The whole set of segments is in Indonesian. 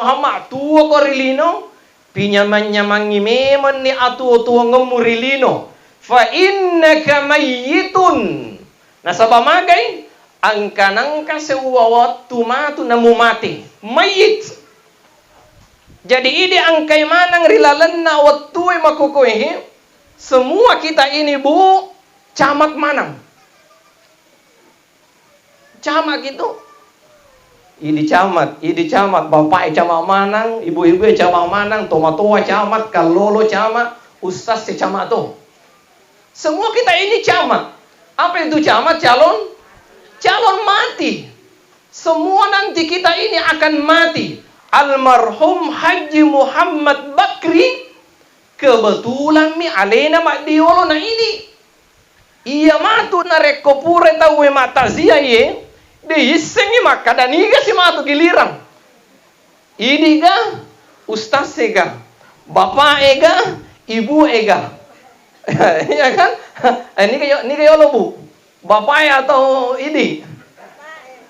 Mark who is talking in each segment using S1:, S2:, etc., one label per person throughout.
S1: Muhammad tua ko rilino pinyaman-nyamangi memang ni atu-tua ngemurilino fa innaka mayyitun. Nah sabamagai angkanangka sewawat tumatu namu mati mayit. Jadi ide angkai manang rilalenna wattui makukuihi semua kita ini bu camat manang. Camat itu idi camat bapak camat manang, ibu-ibu camat manang, tomatua camat, kalolo camat, ustaz camat tuh. Semua kita ini camat. Apa itu camat? Calon mati. Semua nanti kita ini akan mati. Almarhum Haji Muhammad Bakri kebetulan mi alena mak diolo na ini. Iya matu na rekopure tahu matazia ye. De isengi mak kadaniga si matu giliran. Ini ga ustaz ega, bapak ega, ibu ega. Iya kan? Ini kayak lo bu. Bapak atau ini?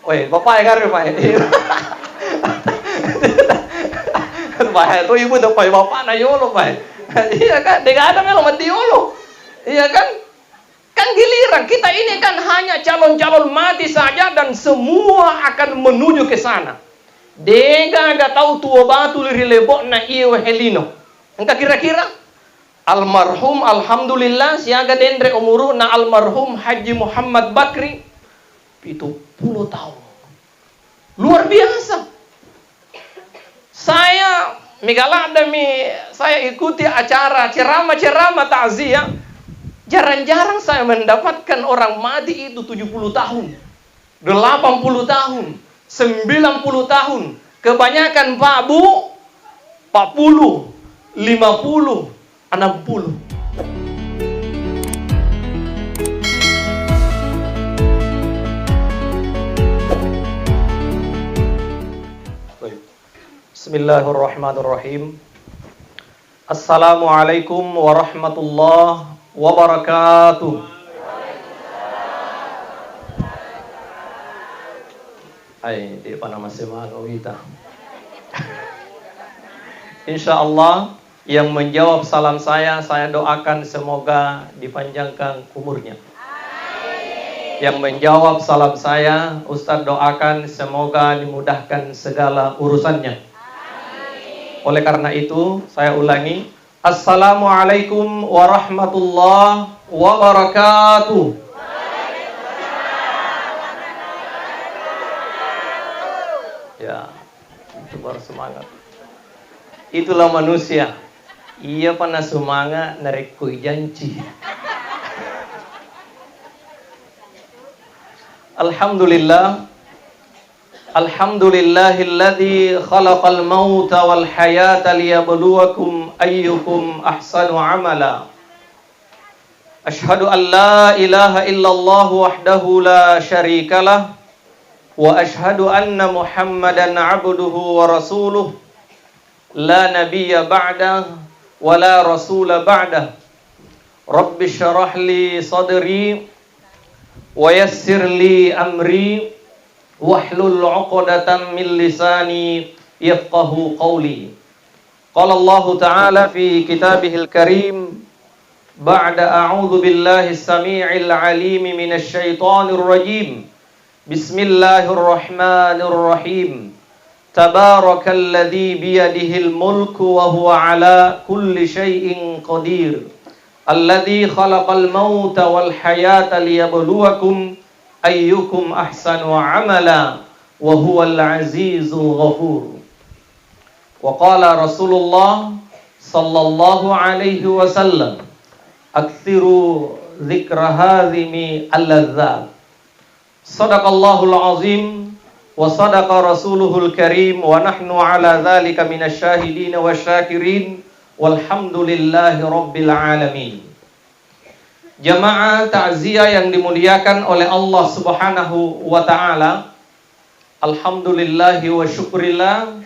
S1: Woi, bapak ega pak. Bahaya itu ibu tuh bapak na yolo pak. Iya kan? Dengan ada melo mati yolo. Iya kan? Kan giliran kita ini kan hanya calon-calon mati saja dan semua akan menuju ke sana. Dega gak tahu tua batu rilebok na iyo helino. Engkau kira-kira almarhum alhamdulillah siaga dendre umuru na almarhum Haji Muhammad Bakri 70 tahun. Luar biasa. Saya saya ikuti acara ceramah takziah. Jarang-jarang saya mendapatkan orang mati itu 70 tahun, 80 tahun, 90 tahun. Kebanyakan Pak Bu 40, 50, 60. Bismillahirrahmanirrahim. Assalamualaikum warahmatullahi wabarakatuh. Hai, di nama semangat kita. Insyaallah yang menjawab salam saya doakan semoga dipanjangkan umurnya. Yang menjawab salam saya, Ustaz doakan semoga dimudahkan segala urusannya. Oleh karena itu, saya ulangi. Assalamualaikum warahmatullahi wabarakatuh. Ya, itu baru semangat. Itulah manusia. Ia pernah semangat narik koi janji. Alhamdulillah. Alhamdulillahilladzi khalaqal mauta wal hayata liyabluwakum ayyukum ahsanu amala. Ashhadu an la ilaha illallah wahdahu la syarikalah wa ashhadu anna Muhammadan abduhu wa rasuluh la nabiyya ba'dah wa la rasula ba'dah. Rabbi syrah li sadri wa yassir li amri wahlul 'uqdatam min lisani yafqahu qawli. Qala Allah Ta'ala fi kitabihil karim ba'da a'udzu billahi as-sami'il 'alim minasy syaithanir rajim. Bismillahirrahmanirrahim. Tabarakalladzi biyadihil mulku wa huwa 'ala kulli syai'in qadir. Alladzi khalaqal mauta wal hayata liyabluwakum ayyukum ahsanu amala wa huwal azizul ghafur. Wa qala Rasulullah sallallahu alaihi wasallam aktsiru dzikra hadhimi al-ladzat. Sadaqallahul azim wa sadaqa rasuluhul karim wa nahnu ala dzalika minasy syahidin wasyakirin walhamdulillahi rabbil alamin. Jamaah takziah yang dimuliakan oleh Allah Subhanahu wa taala. Alhamdulillahi wa syukrillah.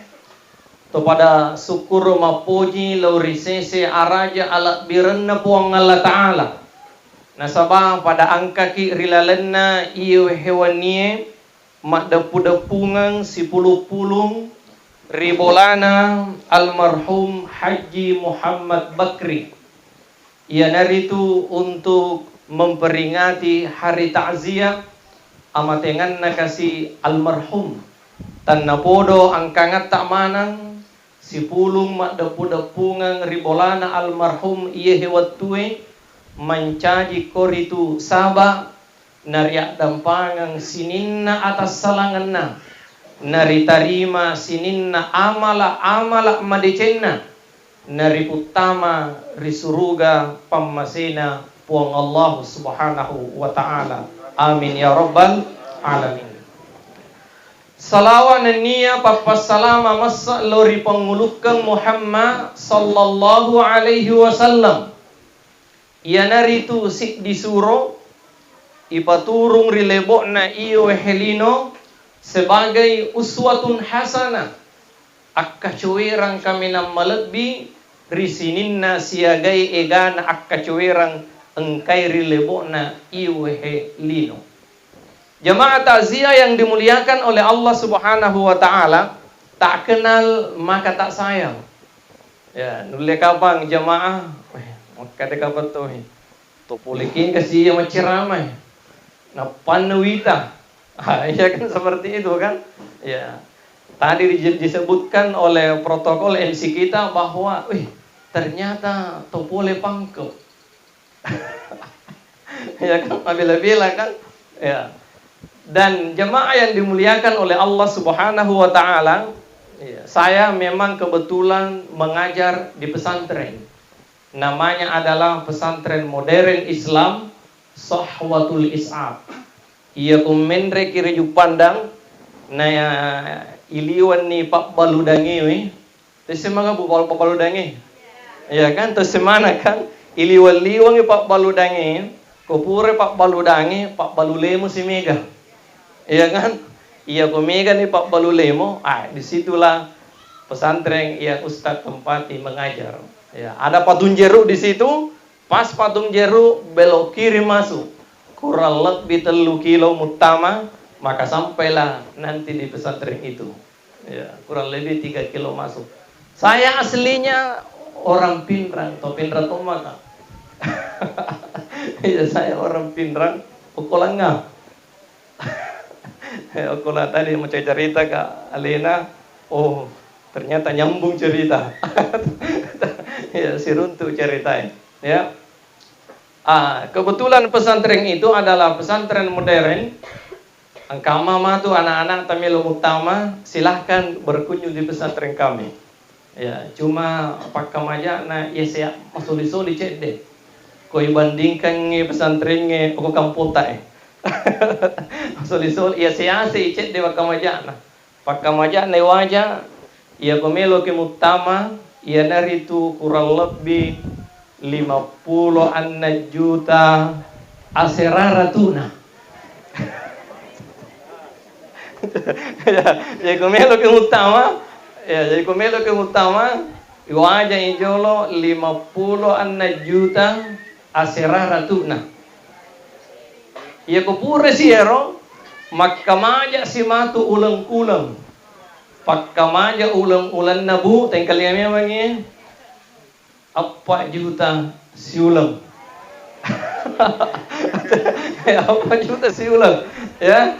S1: Kepada syukur mapuji laurisese araja ala birenna puang Allah taala. Nasabah pada angka ki rilalenna iyo hewanie mak depu-depungan si pulung-pulung Ribolana almarhum Haji Muhammad Bakri. Ia naritu untuk memperingati hari takziah amatengan nakasi almarhum tanna podo angkangat tak manang si pulung mak depu-depungang ribolana almarhum iye hewatue mancaji koritu saba nariak dampangang sininna atas salanganna nari tarima sininna amala madecenna nari utama risuruga pammasena puang Allah subhanahu wa ta'ala. Amin ya rabbal alamin. Salawan niya papasalama masa lori pangulukang Muhammad sallallahu alaihi wasallam. Ia naritu sik disuro ipaturung rilebo na iyo helino sebagai uswatun hasana. Akka cuwerang kami na malagbi risininna siagai egana akka cuwerang engkai rilebo na iyo helino. Jamaah takziah yang dimuliakan oleh Allah Subhanahu wa taala, tak kenal maka tak sayang. Ya, nulle kapang jamaah, maka de kapat to polikin kasih yang ceramah. Na panuita. Ya kan seperti itu kan? Ya. Tadi disebutkan oleh protokol MC kita bahwa ternyata topole pangkep. Ya kan, bila-bila kan? Ya. Dan jemaah yang dimuliakan oleh Allah Subhanahu wa taala, saya memang kebetulan mengajar di pesantren. Namanya adalah pesantren modern Islam Sahwatul Is'ab. Ia kumendre kiri pandang na iliwan ni Pak Baludangi we. Tesemanga bu Pak Baludangi. Ya kan tesemana kan iliwan-liwang Pak Baludangi, kopure Pak Baludangi, Pak Balulemo si Mega. Iya kan? Iya komega nih Pak Balulemo. Disitulah pesantren yang Ustadz tempati mengajar. Ya, ada patung jeruk di situ. Pas patung jeruk belok kiri masuk. Kurang lebih 3 kilo mutama, maka sampailah nanti di pesantren itu. Ya, kurang lebih 3 kilo masuk. Saya aslinya orang Pindrang, atau Pindrang Tomaka. Ya, saya orang Pindrang, Ukolanga. Aku lah tadi mau cerita ke Alena, ternyata nyambung cerita. Ya, si runtuh ceritain. Ya, kebetulan pesantren itu adalah pesantren modern. Angkama mah tuh anak-anak tamil utama, silahkan berkunjung di pesantren kami. Ya, cuma pakam aja na saya masuli-suli cek deh. Kau bandingkan pesantrennya aku kampung tak Solisol ia siasi icet de pakamajana. Pakamajana waja ia komelo ke mutama ia naritu kurang lebih 50 juta aseraratuna. Ya komelo ke mutama ya komelo ke mutama waja injolo 50 juta aseraratuna. Ia kupure siero makkamaja si matu ulang-ulang. Pakkamaja ulang-ulang nabu tengkaliamnya bangi 4 juta si ulang. 4 juta si ulang. Ya.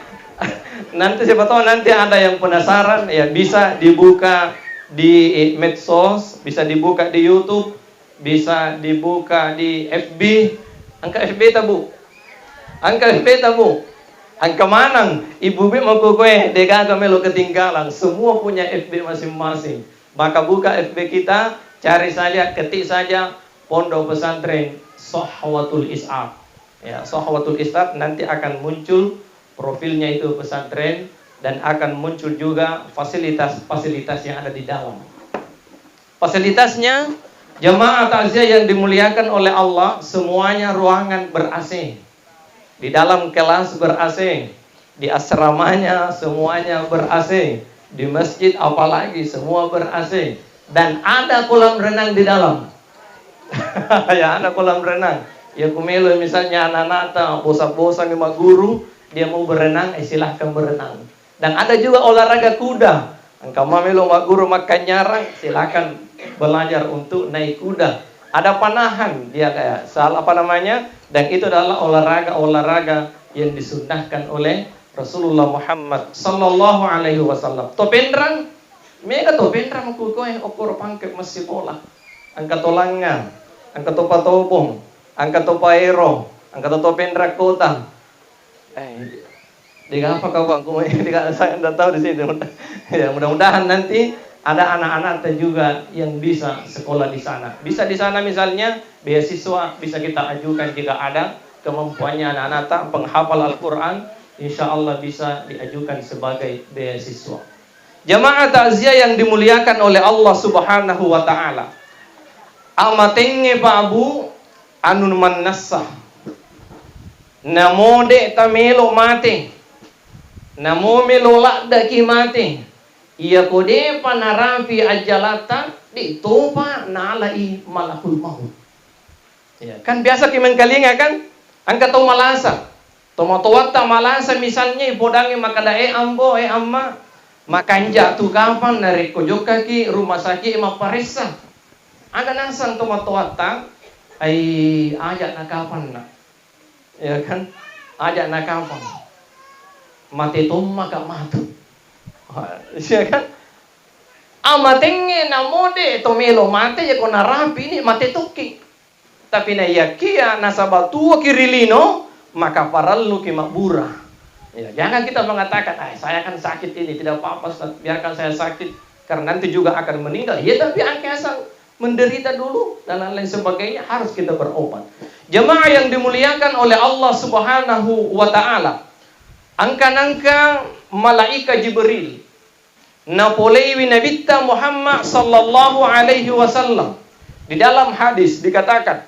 S1: Nanti siapa tahu nanti ada yang penasaran ya bisa dibuka di medsos, bisa dibuka di YouTube, bisa dibuka di FB. Angka FB tabu. Angka FB tamu, angka manang, ibu bi mau kue, dega kami lo ketinggalan, semua punya FB masing-masing. Maka buka FB kita, cari saja, ketik saja, Pondok Pesantren Sahwatul Is'ab. Ya, Sahwatul Is'ab nanti akan muncul profilnya itu pesantren dan akan muncul juga fasilitas-fasilitas yang ada di dalam. Fasilitasnya, jemaah takziah yang dimuliakan oleh Allah, semuanya ruangan ber-AC. Di dalam kelas ber-AC, di asramanya semuanya ber-AC, di masjid apalagi semua ber-AC, dan ada kolam renang di dalam. Ya, ada kolam renang. Ya kumelo misalnya anak-anak bosan-bosan sama guru, dia mau berenang, silahkan berenang. Dan ada juga olahraga kuda. Engkau mamelo mak guru makan nyarang, silakan belajar untuk naik kuda. Ada panahan dia kayak salah apa namanya, dan itu adalah olahraga yang disunnahkan oleh Rasulullah Muhammad sallallahu alaihi wasallam. Topendrang, mega topendrang kukoy okor pangkep masih bola. Angkat tolanga, angkat topatopong, angkat topaero, angkat topendrang kota. Apa kau bang? Saya tidak tahu di sini. Ya, mudah-mudahan nanti ada anak-anak juga yang bisa sekolah di sana. Bisa di sana misalnya beasiswa bisa kita ajukan jika ada kemampuannya anak-anak penghafal Al-Quran, insya Allah bisa diajukan sebagai beasiswa. Jamaah takziah yang dimuliakan oleh Allah Subhanahu wa taala. Amatenge Pak Abu anun mannasah. Namode tamelo mate. Namo melolak daki mati. Ia kode panarapi ajalata di topa nalai malakul maut. Ya, kan biasa kimengkalinga kan? Angka to malasa. Tomatowatta malasa misalnya ipodangi makadae ambo amma makanja tu kapan narik kojoka ki rumah sakit maparisa. Ada nasan tomatowatta ai ajak nakapan na. Ya kan? Ajak nakapan. Mati tumma ka matu. Siya kan? Amatenge namode tomelo mate ya kona rapi ni mate tuki. Tapi na yakia nasabatua kirilino maka parallu ki mabura. Ya, jangan kita mengatakan, saya kan sakit ini tidak apa-apa, biarkan saya sakit karena nanti juga akan meninggal. Ya tapi angkasa menderita dulu dan lain sebagainya harus kita berobat. Jemaah yang dimuliakan oleh Allah Subhanahu wa taala. Angka-angka malaika Jibril napolewi nabitta Muhammad sallallahu alaihi wasallam. Di dalam hadis dikatakan,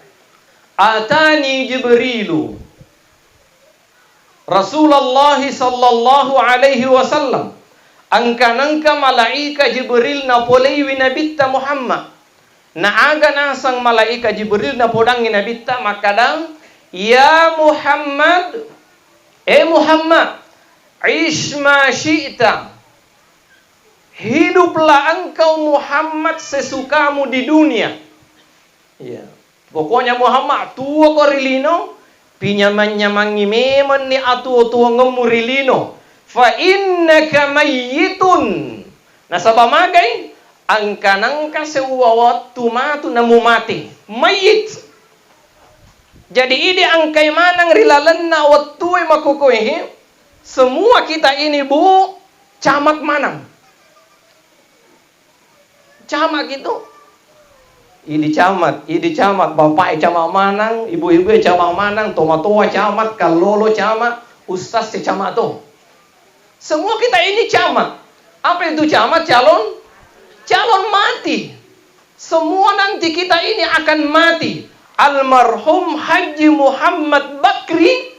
S1: atani Jibrilu Rasulullah sallallahu alaihi wasallam. Angka-angka malaika Jibril napolewi nabitta Muhammad. Naaga nasang malaika Jibril napodangi nabitta makadang, ya Muhammad, Muhammad, ish ma syi'ta. Hiduplah engkau Muhammad sesukamu di dunia. Ya. Pokoknya Muhammad tua korilino, pinyaman-nyamangi meman ni atu-tua ngemurilino. Fa innaka mayyitun. Nasabamagay, angkanangka sewawat tumatu namu mati. Mayit. Jadi ini angkai manang rilalan na wattuy makukuhi. Semua kita ini bu, camat manang. Camat itu. Idi camat, bapak camat manang, ibu-ibu camat manang, tomatua camat, kalolo camat, ustaz camat tuh. Semua kita ini camat. Apa itu camat? Calon mati. Semua nanti kita ini akan mati. Almarhum Haji Muhammad Bakri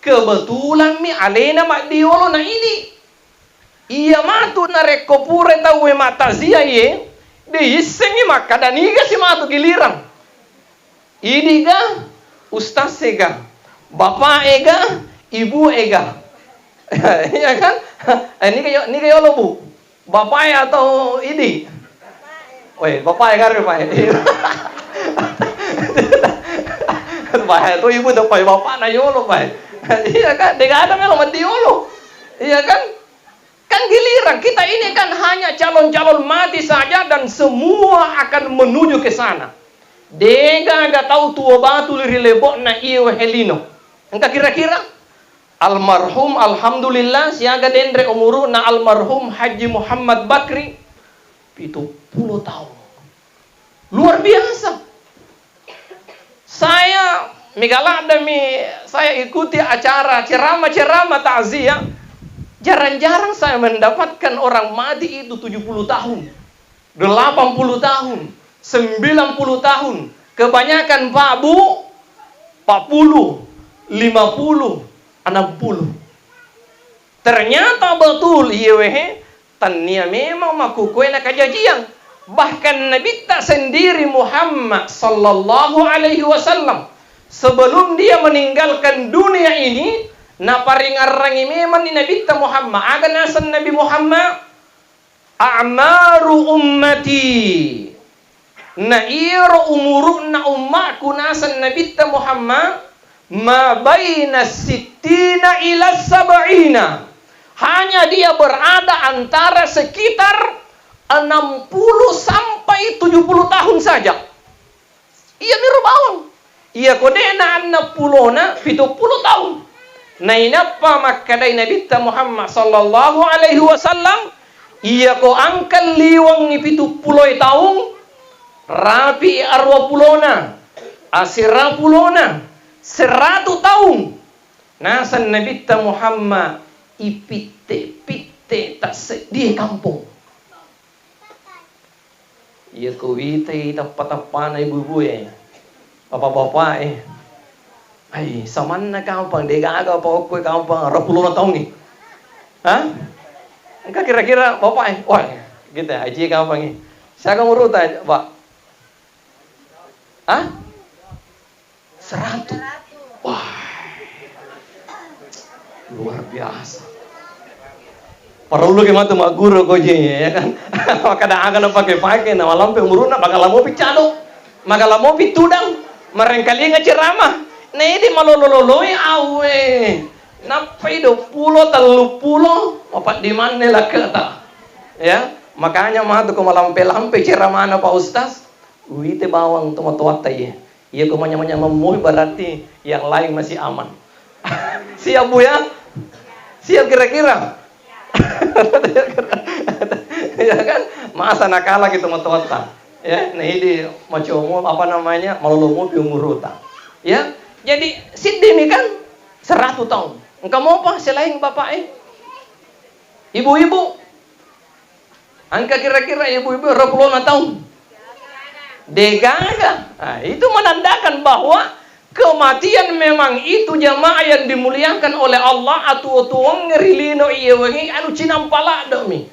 S1: kebetulan mi alena mak diolo na ini. Iya matu na rekopure tawe matazia ye. De yisengi makadaniga si matu giliran. Ini ga ustaz ega, bapak ega, ibu ega. Iya kan? Ini kayo lo bu. Bapak atau ini? Woi, bapak ega re pak. Bapak itu ibu tuh bapak na yolo pak. Iya kan, tidak ada melo matiolo. Iya kan? Kan giliran kita ini kan hanya calon-calon mati saja dan semua akan menuju ke sana. Dega gak tahu tua batu rilebok na iyo helino. Engka kira-kira almarhum alhamdulillah siaga dendre umuru na almarhum Haji Muhammad Bakri 70 tahun. Luar biasa. Saya saya ikuti acara ceramah takziah. Jarang-jarang saya mendapatkan orang mati itu 70 tahun, 80 tahun, 90 tahun. Kebanyakan Pak Bu 40, 50, 60. Ternyata betul yewehe tania memang makukuena kajajian. Bahkan Nabi tak sendiri Muhammad sallallahu alaihi wasallam sebelum dia meninggalkan dunia ini, na paringarangi memang ni Nabi Muhammad. Aga nasan Nabi Muhammad a'maru ummati. Na iro umuruna ummaku nasan Nabi Muhammad ma baina sittina ila sab'ina. Hanya dia berada antara sekitar 60 sampai 70 tahun saja. Ia miru bawang. Ia kodena 60 70 tahun. Na inapa makadai Nabi Muhammad sallallahu alaihi wasallam ia ko angkal liwang ni 70 tahun rapi arwa pulona asira pulona 100 tahun nasan Nabi Muhammad ipite tak sedih kampung. Ia kuwite tapat-tapan ibu-ibu bapak-bapak ay saman na kampung dega aga pa ko kampung 20 tahun ni. Hah? Engkau kira-kira bapak wah gitu aja kampung ni. Saya kamu urut aja, Pak. Hah? 100. Wah. Luar biasa. Perlu ke mata mak guru ko je ya kan. Kadang-kadang pakai na malam pe umuruna bakal mo picado. Magala mo pitudang. Marengkali ngaceramah. Na ini malololoi awe. Napai 20 30 apa di mana lah kata. Ya, makanya mah tu ko malampe-lampe ceramah na Pak Ustaz. Uite bawang tomat-tomat ya. Iya ko manya-manya memuh berarti yang lain masih aman. Siap Bu ya? Siap kira-kira? Ya kan? Masa nakala gitu tomat-tomat. Ya, nah ini macam apa namanya? Malolomo piumuruta. Ya. Jadi Siddi ini kan 100 tahun. Engkau mau apa selain bapak ibu-ibu? Angka kira-kira ibu-ibu 20 tahun. Degaga. Nah, itu menandakan bahwa kematian memang itu jamaah yang dimuliakan oleh Allah atau tuang ngerilino iya wengi anu cinampala domi.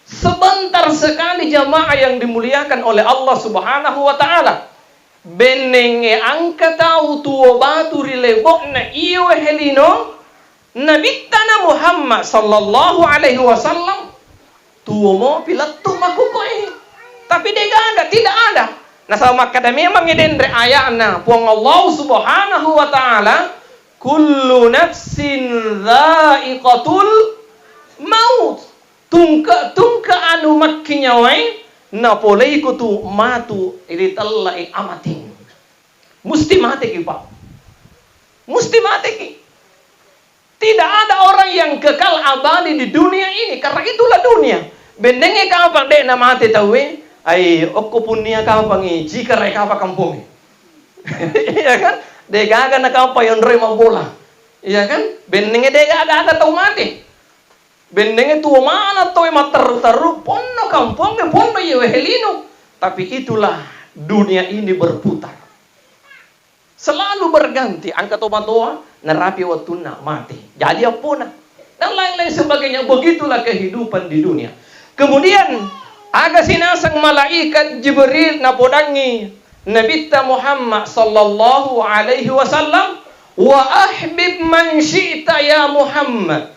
S1: Sebentar sekali jamaah yang dimuliakan oleh Allah Subhanahu wa taala. Benenge angka tahu tuo batu rilebok na iyo helino Nabi Tana Muhammad sallallahu alaihi wasallam tuo mo pilatu makukoi tapi dega tidak ada. Nah sama kada memang idendre ayatna puang Allah Subhanahu wa taala kullu nafsin dha'iqatul maut tungka anu makkinya wae napolei kutu matu iritallai amatin. Musti mati ki Pak. Musti mati ki. Tidak ada orang yang kekal abadi di dunia ini karena itulah dunia. Bendenge kampang dek na mati tawe ai okko punya kampang jika reka apa kampung. Iya kan? Degaga na kampang yon roi bola. Iya kan? Bendenge degaga tau mati. Bendenge tua mana toy mater-teru ponno kampung ke ponno yewe helino. Tapi itulah dunia ini berputar. Selalu berganti angka toba-toa nerapi watuna mati. Jadi apa nah? Dan lain-lain sebagainya. Begitulah kehidupan di dunia. Kemudian ada sinasang malaikat Jibril napodangi Nabi Muhammad sallallahu alaihi wasallam wa ahbib man syi'ta ya Muhammad.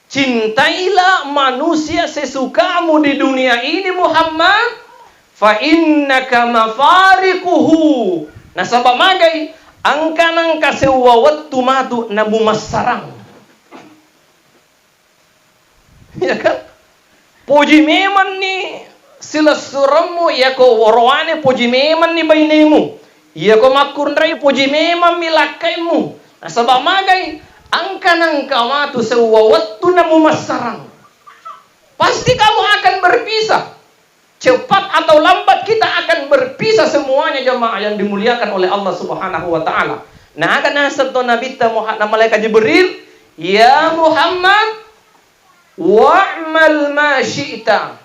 S1: Cintailah manusia sesukamu di dunia ini Muhammad fa innaka mafariquhu. Nah sabab magai angkanang kasewa wattu matu nabu masarang. Ya kan? Puji meman ni sila suramu ya ko warwane puji meman ni bainemu. Ya ko makundrai puji meman milakaimu. Nah sabab magai angkanang kawatu sewa wattu namu masarang. Pasti kamu akan berpisah. Cepat atau lambat kita akan berpisah semuanya jemaah yang dimuliakan oleh Allah Subhanahu wa taala. Nah, akan nasab Nabi Muhammad malaikat Jibril, ya Muhammad wa'mal ma syi'ta.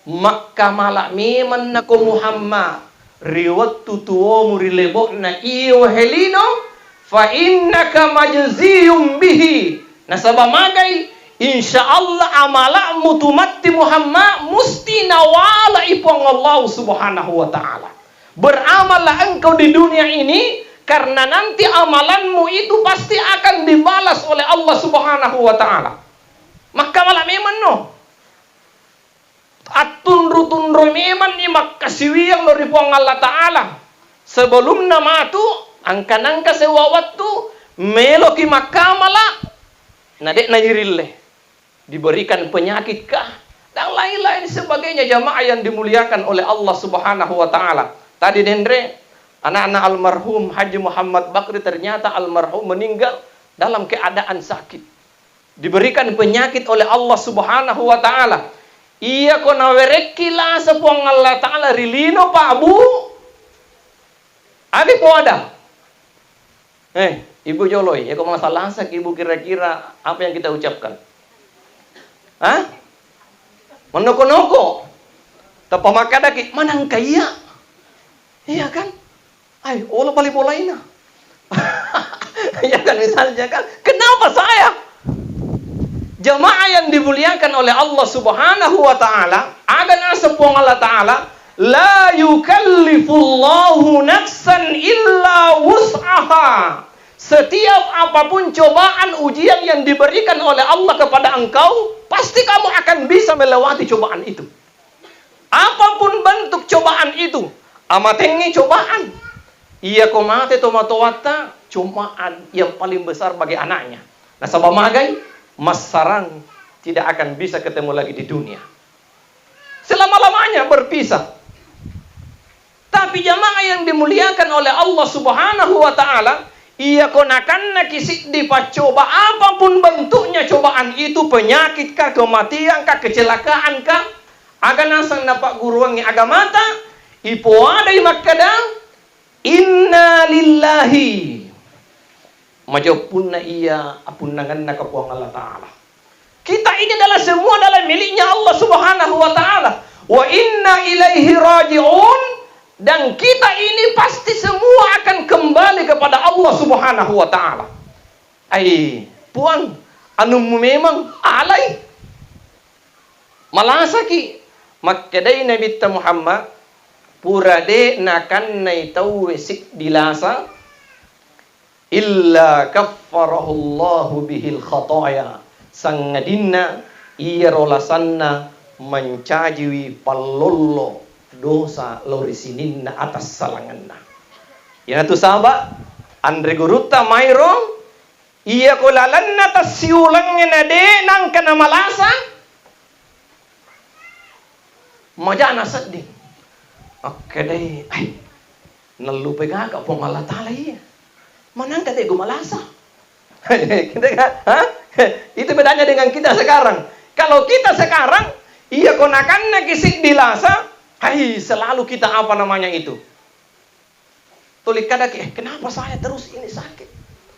S1: Maka malak miman nako Muhammad riwattu tuomu rilebokna iyo helino fa innaka majziyum bihi. Nasaba magai insyaallah amalakmu tumatti Muhammad musti nawala ipong Allah Subhanahu wa taala. Beramallah engkau di dunia ini karena nanti amalanmu itu pasti akan dibalas oleh Allah Subhanahu wa taala. Maka malah memang no. Atun-rutun meman ni makasiwiyang lori puang Allah Ta'ala. Sebelum nama tu, angka-angka sewawat tu, meloki makamala, nadek na yirille. Diberikan penyakit kah? Dan lain-lain sebagainya jamaah yang dimuliakan oleh Allah Subhanahu wa Ta'ala. Tadi Dendre, anak-anak almarhum Haji Muhammad Bakri ternyata almarhum meninggal dalam keadaan sakit. Diberikan penyakit oleh Allah Subhanahu wa Ta'ala. Iya ko nawerekila sa puang Allah Ta'ala rilino pa abu. Abi po ada. Ibu Joloy, ya kok masalah sak ibu kira-kira apa yang kita ucapkan? Hah? Menoko-noko. Tapamakadaki, manang kaya. Iya kan? Ay, olah balik bolaina. Ya kan misalnya kan, kenapa saya? Jamaah yang dimuliakan oleh Allah Subhanahu wa Ta'ala, agana sepuang Allah Ta'ala, la yukallifullahu nafsan illa wus'aha. Setiap apapun cobaan ujian yang diberikan oleh Allah kepada engkau, pasti kamu akan bisa melewati cobaan itu. Apapun bentuk cobaan itu, amatengi cobaan. Iya komate tomatowata, cobaan yang paling besar bagi anaknya. Nah sabamagai, Mas Sarang tidak akan bisa ketemu lagi di dunia. Selama-lamanya berpisah. Tapi jamaah yang dimuliakan oleh Allah Subhanahu wa Ta'ala, ia konakan kisik dipacoba apapun bentuknya cobaan itu, penyakit kah, kematian kah, kecelakaan kah, agan asang dapat guruangi agamata, ipo ada makada, inna lillahi. Majopunna iya apunangan na kapuang Allah Ta'ala. Kita ini adalah semua adalah miliknya Allah Subhanahu wa Ta'ala. Wa inna ilaihi raji'un. Dan kita ini pasti semua akan kembali kepada Allah Subhanahu wa Ta'ala. Ai, puan, anu memang alai. Malasaki, makkadai Nabi Muhammad, purade nakan nai tau wesik dilasa, illa kaffarahullahu bihil khataya. Sangadinna, iya rolasanna, mencajiwi pallollo, dosa lorisininna atas salanganna. Ya tu sahabat Andre Guruta Mairo iya kulalanna tasiulangnya nade nang kana malasa majana sedih. Oke deh, ay nalupe gaga po Allah Ta'ala iya. Manang kate gumalasa. Kita kan, itu bedanya dengan kita sekarang. Kalau kita sekarang iya konakan kisik dilasa, hai, selalu kita apa namanya itu? Tulik kadaki, kenapa saya terus ini sakit?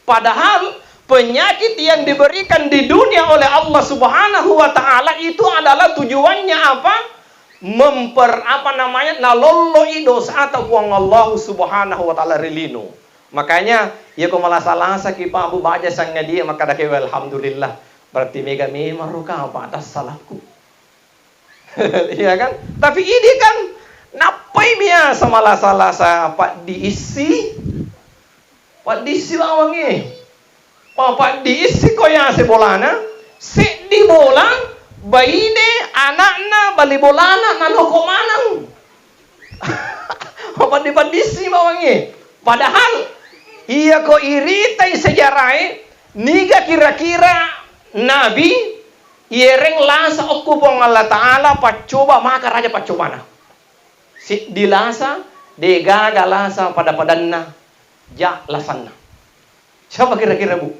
S1: Padahal penyakit yang diberikan di dunia oleh Allah Subhanahu wa Ta'ala itu adalah tujuannya apa? Nalolloi dosa atau buang Allah Subhanahu wa Ta'ala rilino. Makanya ya ko malasa-lasa ki pa abu baja sang dia maka dake alhamdulillah. Berarti mega memang ruka apa atas salahku. Iya kan? Tapi ini kan napai biasa malasa-lasa pak diisi bawangi. Pak diisi koya se bolana, se di bola, baine anakna bali bolana nanoko manang. Apa diisi bawangi. Padahal iya ko iritai sejarai niga kira-kira nabi yereng lasa okupong Allah Ta'ala pacoba maka raja pacobana. Si dilasa degaga lasa pada padanna ja lasanna. Siapa kira-kira bu?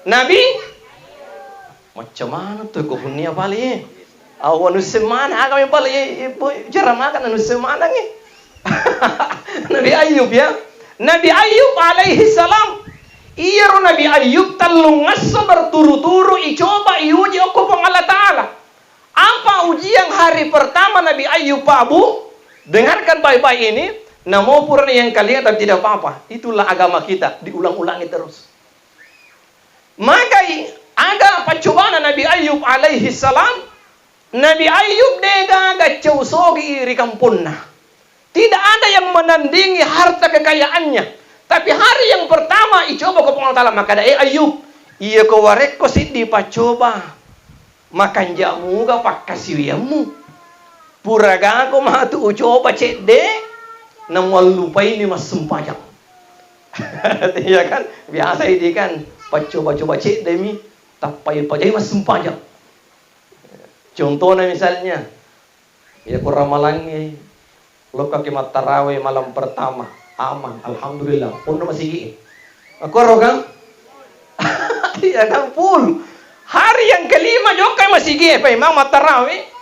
S1: Nabi? Macam mana tuh kupunia pali? Awan nusemana agak pali jarang makan nusemana ni. Nabi Ayub ya. Nabi Ayub alaihi salam. Iya Nabi Ayub talungaso berturu-turu icoba iuji okupong Allah Ta'ala. Apa ujian hari pertama Nabi Ayub Pak Abu? Dengarkan baik-baik ini. Namo purna yang kalian tapi tidak apa-apa. Itulah agama kita. Diulang-ulangi terus. Maka ada percobaan Nabi Ayub alaihi salam. Nabi Ayub dega gacau sogi iri kampunna. Tidak ada yang menandingi harta kekayaannya. Tapi hari yang pertama icoba ke Allah Ta'ala maka ada Ayub. Iya ko warek ko si dipacoba. Makan jamu ga pakasiwiamu. Puraga ko matu coba cek de namal lupai ni mas sempajak. Ya kan? Biasa ini kan coba-coba cek demi tapai pajai mas sempajak. Contohnya misalnya ya ku ramalannya lo kaki tarawih malam pertama aman alhamdulillah pun masih gini. Aku rogang. Ya kan full. Hari yang kelima juga masih gini pa imam tarawih.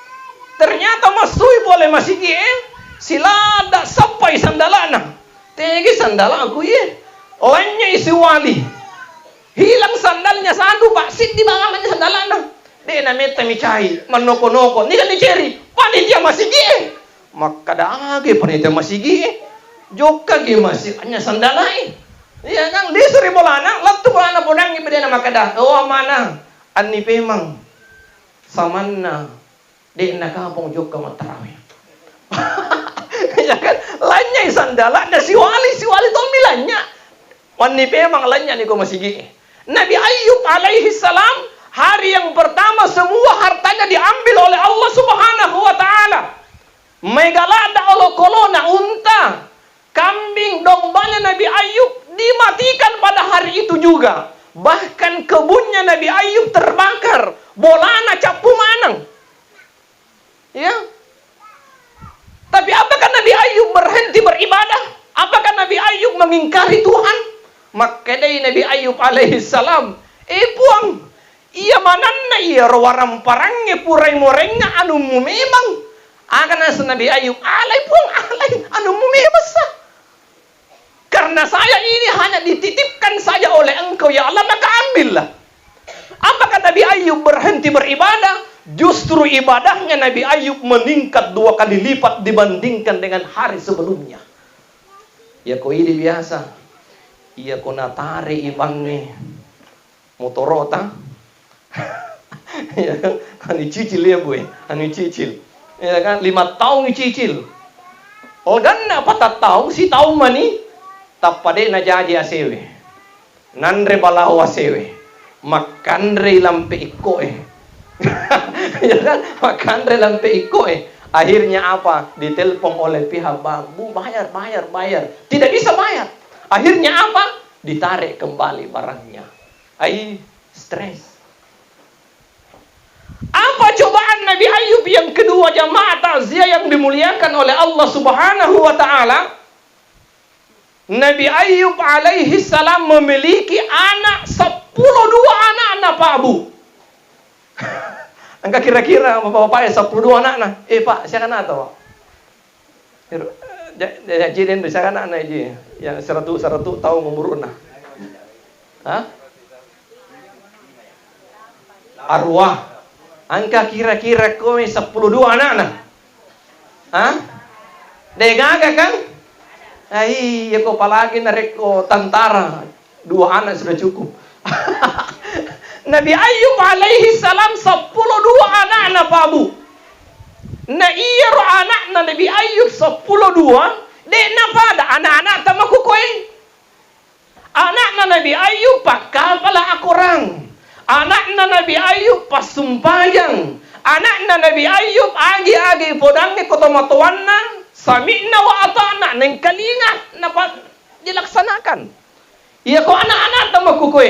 S1: Ternyata masui boleh masih gini. Silada sampai sandalana. Tegi sandal aku ye. Lainnya isi wali. Hilang sandalnya satu pak. Sit di bawahnya sandalana. Dia namanya temicai. Manoko-noko. Ini kan diceri. Panitia masih gini. Maka dagi panitia masih gini. Joka gini masih. Hanya sandalai. Iya kan. Dia suri bolana. Latu bolana podang. Iba dia nama kada. Oh mana. Ani pemang. Samana. Dia nak kampung juga matarawih. Ya kan, lainnya sandala ada si wali tol bilangnya. Wani memang lainnya nih kau masih gini. Nabi Ayub alaihi salam hari yang pertama semua hartanya diambil oleh Allah Subhanahu wa taala. Megalada olo kolona unta, kambing, dombanya Nabi Ayub dimatikan pada hari itu juga. Bahkan kebunnya Nabi Ayub terbakar, bolana capu manang. Ya. Tapi apakah Nabi Ayub berhenti beribadah? Apakah Nabi Ayub mengingkari Tuhan? Maka dari Nabi Ayub alaihi salam, puang, iya mananna iya rawaram parangnya purai morengnya anu mu memang. Akan asa Nabi Ayub alai puang alai anu mu memang sah. Karena saya ini hanya dititipkan saja oleh Engkau ya Allah, maka ambillah. Apakah Nabi Ayub berhenti beribadah? Justru ibadahnya Nabi Ayub meningkat 2 kali lipat dibandingkan dengan hari sebelumnya. Ya kau ini biasa. Iya kau natare ibangnya motorota. Ya kan, ani cicil ya boy, ani cicil. Ya kan, 5 tahun cicil. Olganna patah tahun si tahu mani. Tapade na jaji asewe. Nandre balahu asewe. Makanre lampe iko Ya kan, makan lampe iko Akhirnya apa? Ditelepon oleh pihak bank. Bu, bayar. Tidak bisa bayar. Akhirnya apa? Ditarik kembali barangnya. Stres. Apa cobaan Nabi Ayub yang kedua, jamaah takziah yang dimuliakan oleh Allah Subhanahu wa taala? Nabi Ayub alaihi salam memiliki anak 12 anak Pak Bu. Angka kira-kira bapak-bapak 12 anak nah. Pak, saya kan atau Pak. Jadi saya kan anak aja. Yang 100 tahun umur nah. Hah? Arwah. Angka kira-kira kowe 12 anak nah. Hah? Degaga kan? Ya kok apalagi narik tentara. 2 anak sudah cukup. Nabi Ayub alaihi salam 12 anak Pak Bu. Na iya ro anak Nabi Ayub 12 dek napa ada anak-anak tamaku koe. Anak Nabi Ayub pakal pala akurang. Anak Nabi Ayub pasumpayang. Anak Nabi Ayub agi-agi podangnya kotomatuanna. Sami'na wa ata'na neng kalinga napa dilaksanakan. Iya kok anak-anak tamaku koe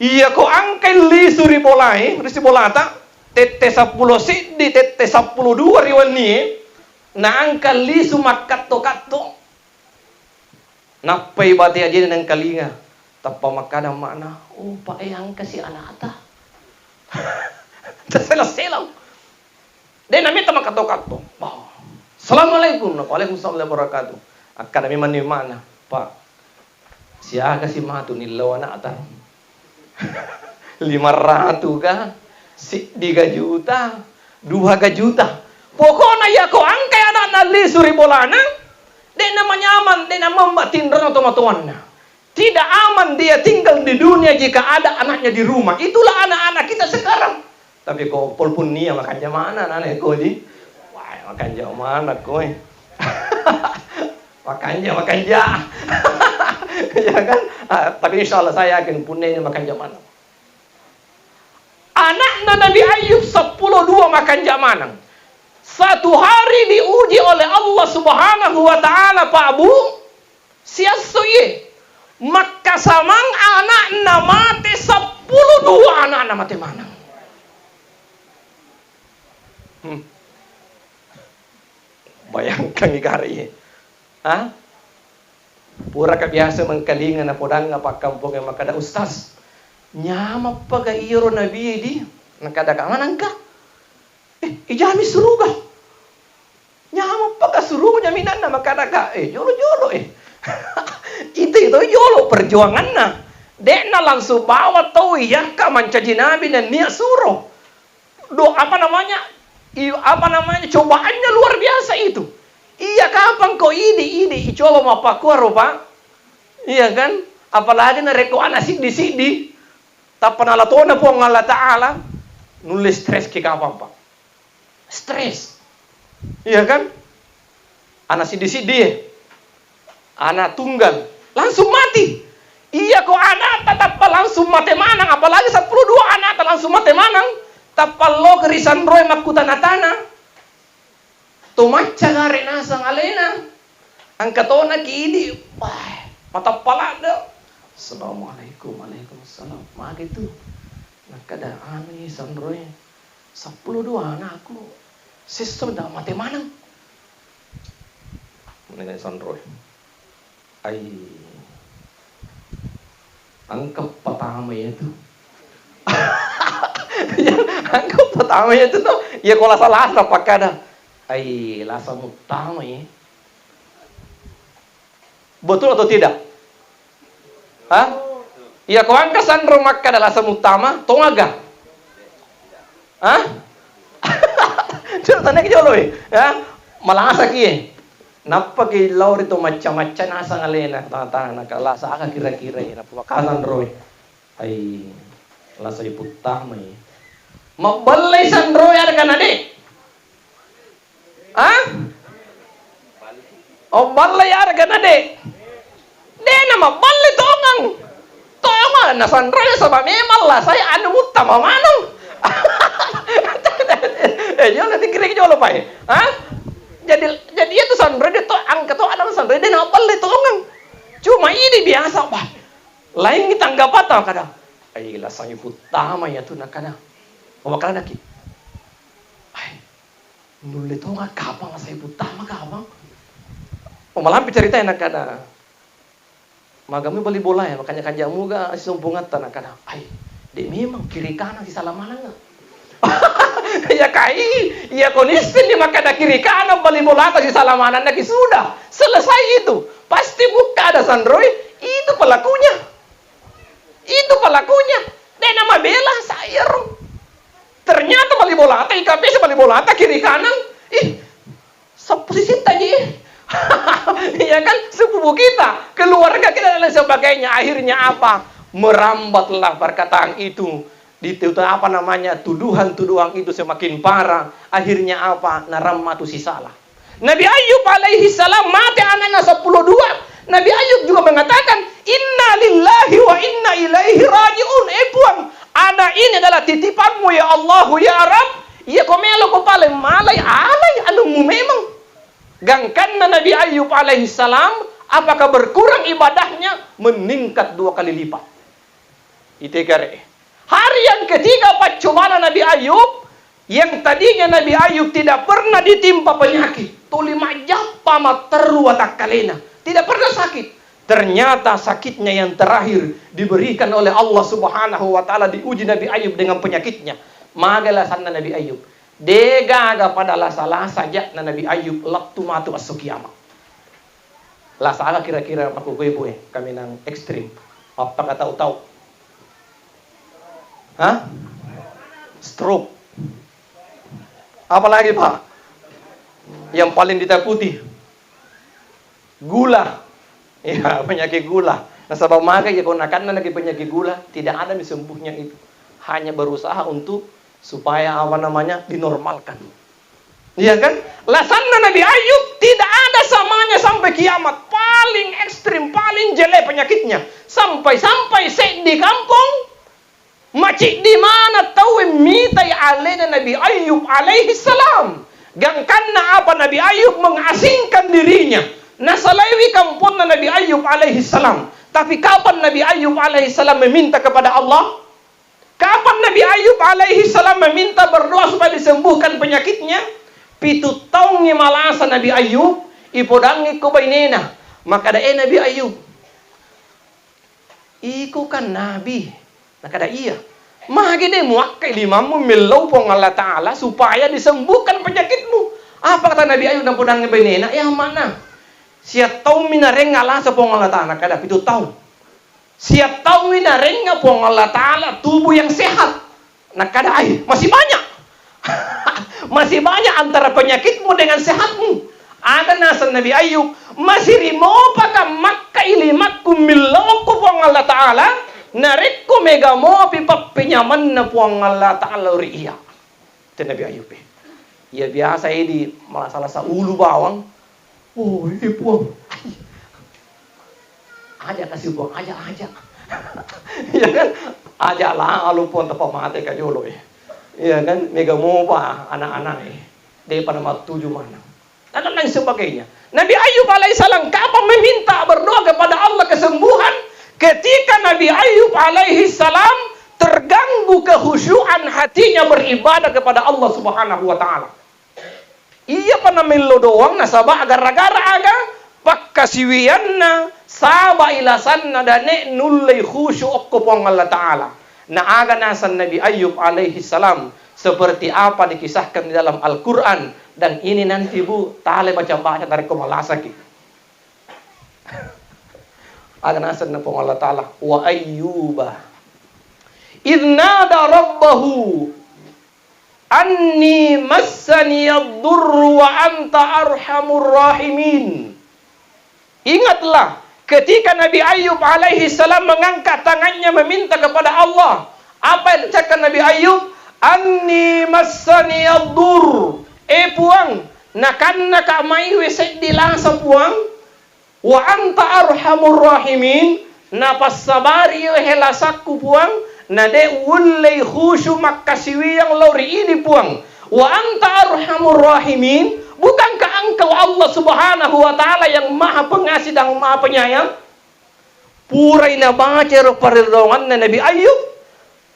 S1: Iya ko angkai li suri bolai, risi bolata, tete 10 siddi, tete 12 riwani, na angka li sumak katto. Napai bati aja nang kalinga, tappa makana mana, pak angka si anata. Terselang. Dia namanya tamak katto. Assalamualaikum, waalaikumsalam wabarakatuh. Akan kami mana, Pak. Siaga si matu nilaw na atar 500 ka 3 juta 2 juta pokoknya ya ko angkay anak na lisuri bolana di namanya aman di nama membatin rana tomatuan na tidak aman dia tinggal di dunia jika ada anaknya di rumah. Itulah anak-anak kita sekarang. Tapi kok pun niya makan mana anak ko di wah makan jauh mana ko makan ja ya kan, tapi insya Allah saya yakin punya ini makan zaman. Anaknya Nabi Ayub 10 makan jamanang. Satu hari diuji oleh Allah Subhanahu wa taala Pak Bu. Siasuye. Maka samang anaknya mati 10 anaknya mati manang. Bayangkan ikari. Pura kebiasa mengkalingan na podang nga pagkampong yang makada ustaz. Nyama paga iro nabi di nakada ka manang ka. Ijami suruga. Nyama paga suruga nyaminan na makada ka. Jolo itu yolo perjuangan na. Dek na langsung bawa tau ya ka mancaji nabi dan niat suruh. Cobaannya luar biasa itu. Iya kapan kau ini coba mau pakuar Pak? Iya kan? Apalagi na reko anak sidi. Tapan ala tona po ng Allah Ta'ala. Nulis stres ke kapan Pak? Stres. Iya kan? Anak sidi. Anak tunggal. Langsung mati. Iya kok anak tetap langsung mati manang. Apalagi 12 anak langsung mati manang. Tapal lo kerisan roy makutan atana. Tumaca gare nasang alena. Ang katona kiidi. Mata palada. Assalamualaikum. Waalaikumsalam. Maka itu. Nakada ani san roy. 12 anakku. Sistem dah mati manang. Mengenai san roy. Angkap pertama itu. Angkap pertama itu tuh. Ya kalau salah pakai dah. Lasa utama ya. Betul atau tidak? Ya kau angka sandro maka adalah lasa utama. Tongaga. Coba tanya ke jolo ya. Malasa kie. Napa ke laur itu macam-macam nasa ngalena tangan lasa aka kira-kira ya. Napa kasan roy. Lasa utama ya. Mabalay sandro ya kan adik. Balay ya kan adik. De nama balay tongang na sandro ya sama memang lah saya anu utama manong. Jangan nanti kira-kira jolo pak. Jadi itu sandro dia tuh angkat tuh ada sandro dia nama balay tongang. Cuma ini biasa pak. Lain kita anggap apa kadang. Lah saya utama ya tuh nakana. Bakalan lagi. Nulit to nga kapang sa ibutama kapang. Malampi cerita enak kada. Magami bali bola ya makanya kanjang muga sumpungat tanah kada. De memang kiri kanan di salamanan nga. Ya ya kondisi di makada kiri kanan bali bola di salamanan lagi sudah. Selesai itu. Pasti buka ada sandroy. Itu pelakunya. De nama bela saya. Ternyata bali bola ata IKP bali bola ata kiri kanan. Posisi tadi. Ya kan sepupu kita, keluarga kita dan sebagainya. Akhirnya apa? Merambatlah perkataan itu. Tuduhan itu semakin parah. Akhirnya apa? Naramatu si salah. Nabi Ayub alaihi salam mati anaknya 12. Nabi Ayub juga mengatakan, "Inna lillahi wa inna ilaihi raji'un." Puang, ada ini adalah titipanmu ya Allah ya Rabb. Ya komelo ko pala malay alay anu memang. Gangkan na Nabi Ayub alaihi salam, apakah berkurang ibadahnya? Meningkat 2 kali lipat. Itegare. Hari yang ketiga percobaan Nabi Ayub, yang tadinya Nabi Ayub tidak pernah ditimpa penyakit. Tulima japa materu watak kalena. Tidak pernah sakit. Ternyata sakitnya yang terakhir diberikan oleh Allah Subhanahu wa taala, diuji Nabi Ayub dengan penyakitnya. Magalah sana Nabi Ayub. Degaga pada salah saja Nabi Ayub waktu matu masuk kiamat. Salah kira-kira aku gue kami nang ekstrim. Apa kata tahu? Stroke. Apalagi Pak? Yang paling ditakuti gula. Ya, penyakit gula. Sebab maka ya konakan lagi penyakit gula, tidak ada sembuhnya itu. Hanya berusaha untuk supaya dinormalkan. Iya kan? Lasanna Nabi Ayub tidak ada samanya sampai kiamat. Paling ekstrim, paling jelek penyakitnya. Sampai di kampung Macik di mana tahu mitai alena Nabi Ayub alaihi salam. Gangkan na apa Nabi Ayub mengasingkan dirinya. Nasalawi kampun na Nabi Ayub alaihi salam. Tapi kapan Nabi Ayub alaihi salam meminta kepada Allah? Kapan Nabi Ayub alaihi salam meminta berdoa supaya disembuhkan penyakitnya? 7 tahun malasa Nabi Ayub ipodangi ko bainena. Maka da Nabi Ayub. Iku kan Nabi. Nakada iya. Magide muakkay limamu milaw po ng Allah Ta'ala supaya disembuhkan penyakitmu. Apa kata Nabi Ayub na podang benena? Ya mana? Siya tahu minareng Allah sa po ng Allah Ta'ala. Kada 7 tahun. Siya tahu minareng nga po ng Allah Ta'ala tubuh yang sehat. Nakada ay masih banyak. Masih banyak antara penyakitmu dengan sehatmu. Ada nasa Nabi Ayub. Masih rimo pa ka makkailimak kumilaw ko po ng Allah Ta'ala. Narikko mega mo pinyaman na po ang Allah Ta'ala riya. Ito Nabi Ayub eh. Iya biasa di masalah sa ulo bawang. Oh, puang. Aja kasih puang, aja. Iya kan? Aja lah alu puang tepa mati ka jolo eh. Iya kan? Mega mo pa anak-anak eh. Dia pada matuju mana. Dan lain sebagainya. Nabi Ayub alaihissalam kapan meminta berdoa kepada Allah kesembuhan? Ketika Nabi Ayub alaihi salam terganggu kehusyuan hatinya beribadah kepada Allah Subhanahu wa taala. Iya panamillo doang nasaba agar-agar aga pakkasiwianna saba ilasanna dane nullay khusyuk ko pong Allah taala. Na aga nasan Nabi Ayub alaihi salam seperti apa dikisahkan di dalam Al-Qur'an dan ini nanti Bu tale baca-baca dari komalasaki. Aganasan na pong Allah Ta'ala wa ayyuba idnada rabbahu anni massani ad-durru wa anta arhamur rahimin. Ingatlah ketika Nabi Ayub alaihi salam mengangkat tangannya meminta kepada Allah. Apa yang dikatakan Nabi Ayub? Anni massani ad-durr. Puang nakanna ka mai wesek dilasa puang. Wa anta arhamur rahimin. Napasabari helasakku puang. Nade ulay khusyu makasiwi yang lauri ini puang. Wa anta arhamur rahimin. Bukankah engkau Allah Subhanahu wa ta'ala yang maha pengasih dan maha penyayang? Puray na baca paridongan na Nabi Ayub.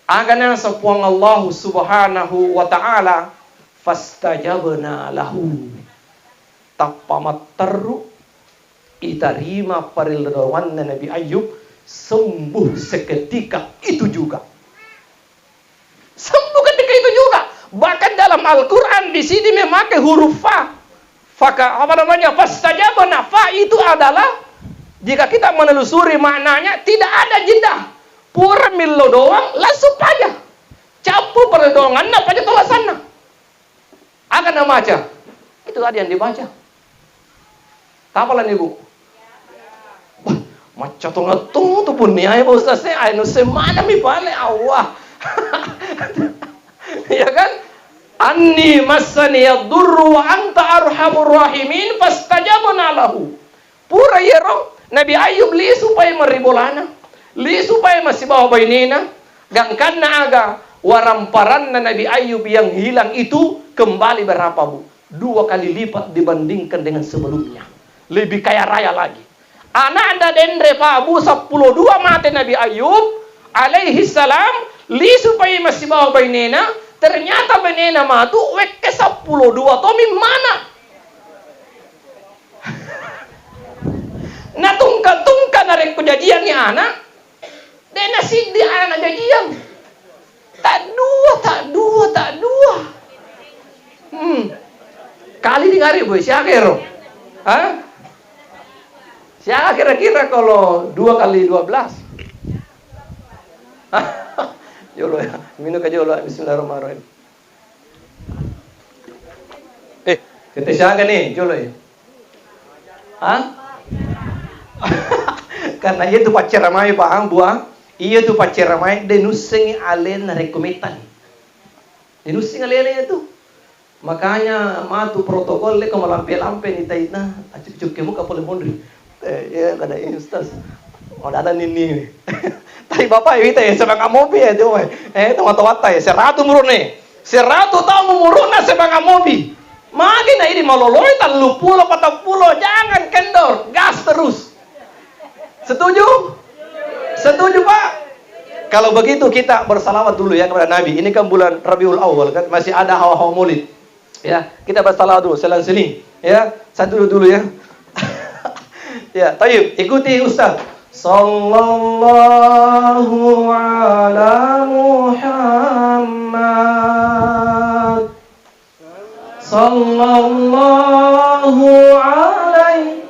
S1: Agana sa puang Allah Subhanahu wa ta'ala. Fastajabna lahu. Tapamattaru. Iterima paridongan na Nabi Ayub. Sembuh seketika itu juga. Sembuh ketika itu juga. Bahkan dalam Al-Quran di sini memakai huruf fa. Faka apa namanya? Fastajabna. Fa itu adalah jika kita menelusuri maknanya tidak ada jeda. Pura millo doang langsung aja. Capu perdoangan apa aja tolasanna. Akan baca. Itu tadi yang dibaca. Tapalan Ibu? Wah, macam ngetung tu pun ni ay Ustaz ay no semana mi pale Allah. Ya kan? Anni massani ad-durru wa anta arhamur rahimin fastajabna lahu. Pura yero Nabi Ayub li supaya meribolana. Li supaya masih bawa bainina. Gangkan na aga waramparan na Nabi Ayub yang hilang itu kembali berapa Bu? 2 kali lipat dibandingkan dengan sebelumnya. Lebih kaya raya lagi. Anak anda dendre Pak Bu 12 mati Nabi Ayub alaihi salam li supaya masih bawa bainina. Ternyata benena matu wek ke 12 tomi mana? Na tungka narek kejadian ni anak. Dena sidi anak jadian. Tak dua. Kali di hari boy siapa kero? Hah? Siapa kira-kira kalau 2 kali 12? Jolo ya, minum aja jolo. Bismillahirrahmanirrahim. Kita siapa nih jolo ya? Hah? Karena ia tu pacar ramai Pak Buah. Ia tu pacar ramai denusing alen rekometan. Denusing alen itu. Makanya matu protokol le kau lampe-lampe ni taina. Acuk-cuk kemu kapal mondri. Ya kada Ustaz. Ada nini. Tapi bapak itu ya sebagai mobil ya tuh. Teman-teman ya 100 murun nih. 100 tahun murun na sebagai mobil. Makin na ini maloloy tan lupulo patapulo, jangan kendor, gas terus. Setuju? Setuju Pak? Kalau begitu kita bersalawat dulu ya kepada Nabi. Ini kan bulan Rabiul Awal kan, masih ada hawa-hawa Maulid. Ya, kita bersalawat dulu selang-seling. Ya, satu dulu ya. Ya, tayyib, ikuti Ustaz. Sallallahu ala Muhammad. Sallallahu alaihi.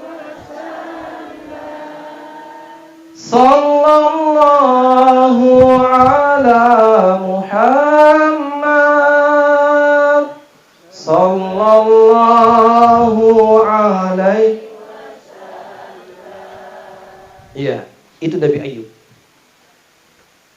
S1: Sallallahu ala Muhammad. Sallallahu alaihi. Iya, itu Nabi Ayub.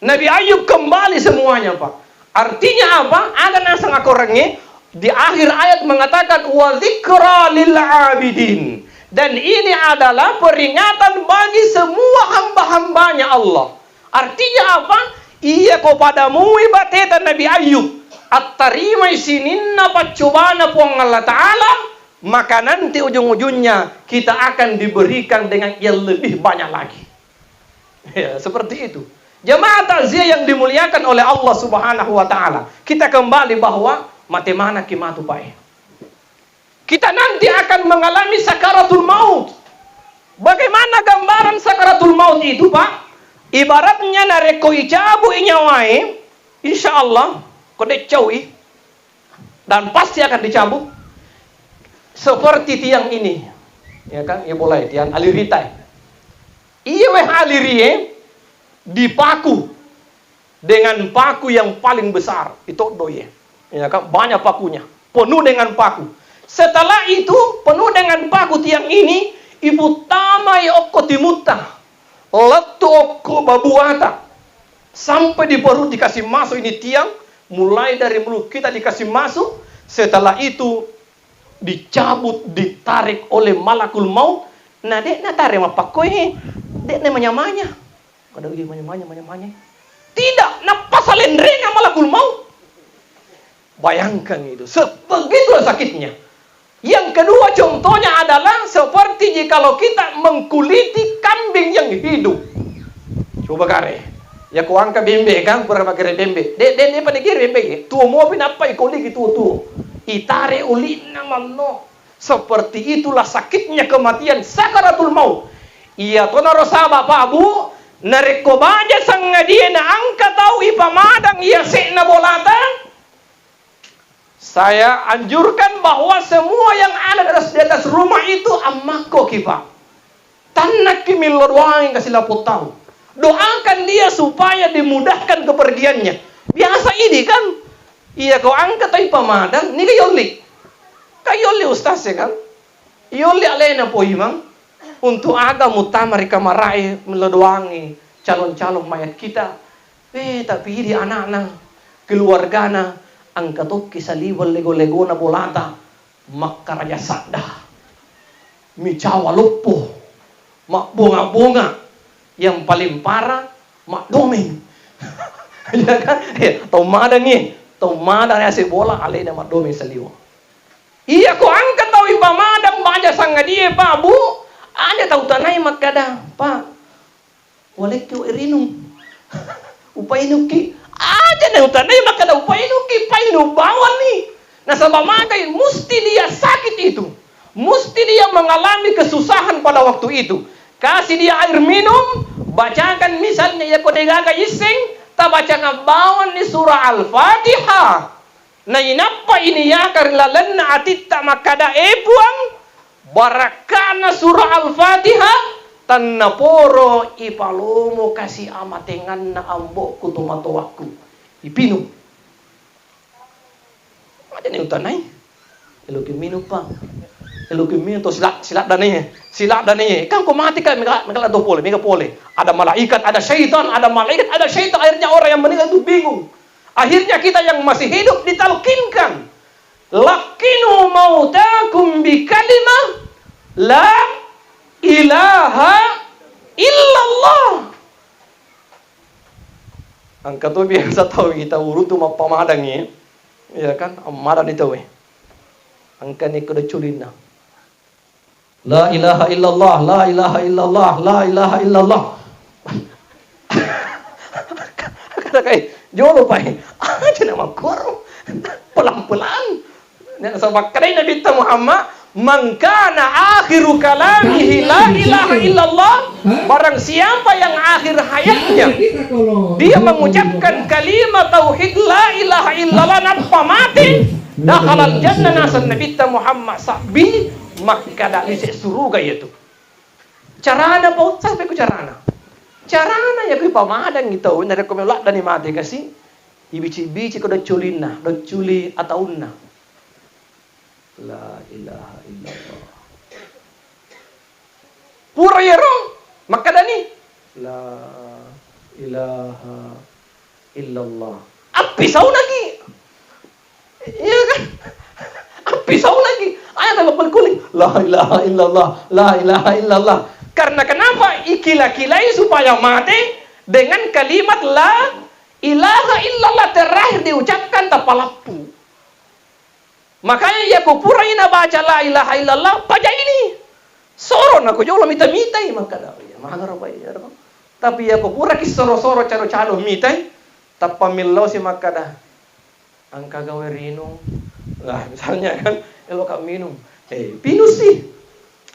S1: Nabi Ayub kembali semuanya, Pak. Artinya apa? Ada nasang akorangnya di akhir ayat mengatakan wa dzikra lil abidin. Dan ini adalah peringatan bagi semua hamba-hambanya Allah. Artinya apa? Iya kepadamu ibatetan Nabi Ayub. At-tarima isininna pacubana puang Allah Ta'ala. Maka nanti ujung-ujungnya kita akan diberikan dengan yang lebih banyak lagi. Ya, seperti itu. Jemaah takziah yang dimuliakan oleh Allah Subhanahu wa Ta'ala. Kita kembali bahwa matemana kimatu pae. Kita nanti akan mengalami sakaratul maut. Bagaimana gambaran sakaratul maut itu, Pak? Ibaratnya nareko icabu inyawai, insya Allah kode cawi dan pasti akan dicabut. Seperti tiang ini, ya kan? Ya boleh tiang aliritai. Iya weh alirie dipaku dengan paku yang paling besar itu doye, ya kan? Banyak pakunya, penuh dengan paku. Setelah itu penuh dengan paku tiang ini, ibu tamai okko timuta, letu okko babuata, sampai di perut dikasih masuk ini tiang, mulai dari mulut kita dikasih masuk. Setelah itu dicabut, ditarik oleh malakul maut. Nah, dek na tarik mapakoi, dek na manyamanya. Kada ugi manyamanya. Tidak, na pasalendrenga malakul maut. Bayangkan itu, sebegitulah sakitnya. Yang kedua contohnya adalah seperti jikalau kita mengkuliti kambing yang hidup. Coba kare. Ya ku angka bembe kan, pura pakai bembe. Dek pa dikir bembe. Tuo mo pinapa ikuliki tuo. Itare ulina manno. Seperti itulah sakitnya kematian sakaratul maut. Iya tonaro saba Pak Bu, nareko baja sanga dia na angka tahu ipamadang iya sekna bolata. Saya anjurkan bahwa semua yang ada di atas rumah itu ammako kipa. Tanak kimilorwang kasih laput tahu. Doakan dia supaya dimudahkan kepergiannya. Biasa ini kan, iya kau angkat tapi pamadang, ini kayoli ustaz ya kan? Yoli alena po imam untuk aga mutamari kamarai meledoangi calon-calon mayat kita. Tapi di anak-anak keluargana angkatot kisaliwal lego-lego na bolata makaraja sadda micawa lupo mak bunga-bunga yang paling parah mak domeng ya kan tomada si bola alena mak domeng saliwa iya ko angkat tahu ipamadam baja sanga dia Pak Bu ada tahu tanai makada Pak walek tu irinum upainuki aja nang tanay makada upainuki painu bawan nih. Nah sebab makai mesti dia sakit itu. Mesti dia mengalami kesusahan pada waktu itu. Kasih dia air minum, bacakan misalnya ya kodegaga iseng, ta bacakan bawan ni surah Al-Fatihah. Nah inapa ini ya karena lena atitta makada epuang barakana surah Al-Fatihah. Tanna poro ipalomo kasih amatengan na ambok kutumatowaku ipinum ada nih utanay elokin minum pa elokin minum to silap dananya kan kau mati kan mega pole ada malaikat ada syaitan akhirnya orang yang meninggal itu bingung akhirnya kita yang masih hidup ditalkinkan lakinu mautakum bi kalimah la ilaha illallah. Angka tu biasa tahu kita urut tu pamadangi, ya kan? Amadan itu angka ni kuda culina. La ilaha illallah, la ilaha illallah, la ilaha illallah. Kata kai, jolo pai. Aja nama kor. Pelan-pelan. Nek sabak kadai Nabi Muhammad, "Man kana akhiru kalamihi la ilaha illallah." Barang siapa yang akhir hayatnya dia mengucapkan kalimat tauhid la ilaha illallah napa mati, dakhalal jannah nasan Nabi Muhammad sabi maka dak lisik suruga itu. Carana po sampai ku carana. Carana ya ku pamadang gitu, nare ko melak dani mati kasi. Ibici-bici ko da culina, da culi atauna. La ilaha illallah. Pura yero maka dani la ilaha illallah. Apisau lagi. Iya kan? Apisau lagi. Ayat apa kuling? La ilaha illallah, la ilaha illallah. Karena kenapa? Ikila-kilai supaya mati dengan kalimat la ilaha illallah terakhir diucapkan tanpa lampu. Makanya ya kupura ina baca la ilaha illallah baca ini. Soron aku jolo mita-mitai maka dah. Ya mahal apa ya. Tapi ya kupura ki soro-soro caro-caro mitai tanpa millau si maka dah. Angka gawe rino. Nah, misalnya kan elo kak minum. Pinu sih.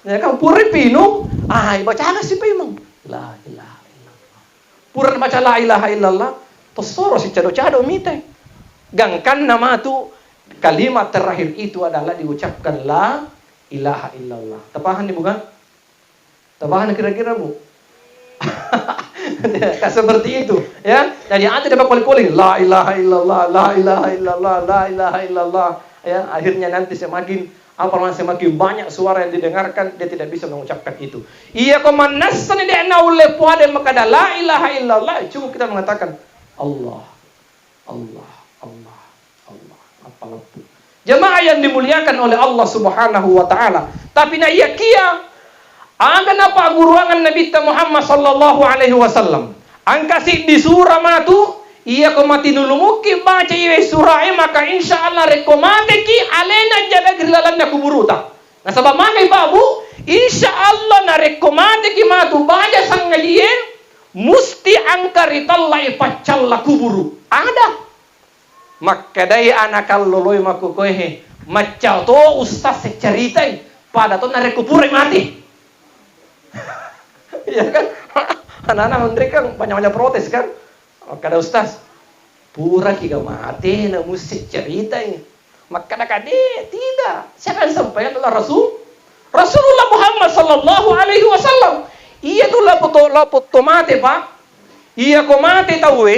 S1: Ya kan pura pinu. Baca agak sih memang. La ilaha illallah. Pura baca la ilaha illallah. Tosoro si cado-cado mitai. Gangkan nama tu kalimat terakhir itu adalah diucapkan la ilaha illallah. Tepahan nih bukan? Tepahan kira-kira bu? Seperti itu, ya. Jadi anda dapat kuling-kuling la ilaha illallah, la ilaha illallah, la ilaha illallah. Ya, akhirnya nanti semakin semakin banyak suara yang didengarkan, dia tidak bisa mengucapkan itu. Iya komanassan dia naule puade maka ada la ilaha illallah. Cukup kita mengatakan Allah, Allah, Allah, Allah. Apalagi jemaah yang dimuliakan oleh Allah Subhanahu wa taala. Tapi na iya kia kenapa guruangan Nabi Muhammad sallallahu alaihi wasallam angkasi di surah matu iya ko mati nulumuki baca iya surah maka insyaallah rekomate ki alena jada grilalan na kuburuta. Nah sabab mangay babu insyaallah na rekomate ki matu baca sangalien musti angkaritalla ipacalla kuburu. Ada makadai anakal loloy makukohe macau to ustaz seceritai pada to nare kupure mati. Ya kan? Anak-anak menteri kan banyak-banyak protes kan? Kada ustaz, pura kita mati, na musik cerita ini. Maka kade tidak. Siapa yang sampaikan adalah Rasulullah Muhammad sallallahu alaihi wasallam. Iya tu lapo mati pak. Iya ko mati tahu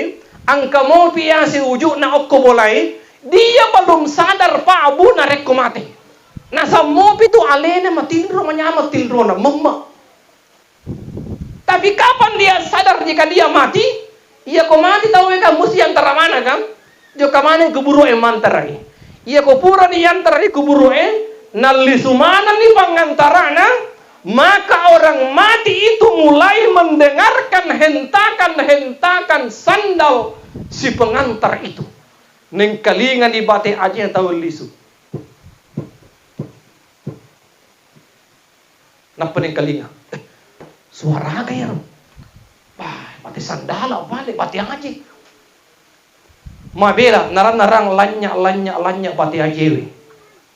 S1: ang kamo piya si ujuk na okko bolai. Dia belum sadar pak abu na rek ko mati. Na sa mo pitu alena matinro manyama tinro na mamma. Tapi kapan dia sadar jika dia mati? Ia ko mati tahu kan mesti antara mana kan? Jo kamane kuburu mantarai. Ia ko pura di antara di kuburu nalli sumana ni pangantarana, maka orang mati itu mulai mendengarkan hentakan sandal si pengantar itu. Neng kalingan di bate aja tahu lisu. Napa neng kalingan? Suara kaya pati sandala balik pati aji mabela narang-narang lanya pati ajewe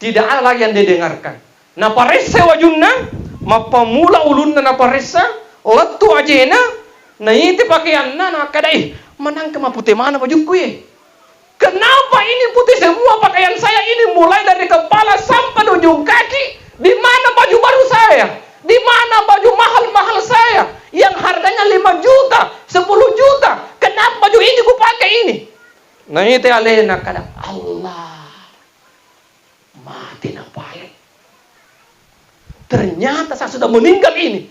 S1: tidak ada lagi yang didengarkan na paressa wajunna mapamula ulunna na paressa letu ajena na iti pakaian na kadai menang ke mapute mana bajuku ye kenapa ini putih semua pakaian saya ini mulai dari kepala sampai ujung kaki di mana baju baru saya. Di mana baju mahal-mahal saya yang harganya 5 juta, 10 juta? Kenapa baju ini ku pakai ini? Nah itu alena kadang Allah mati na balik. Ternyata saya sudah meninggal ini.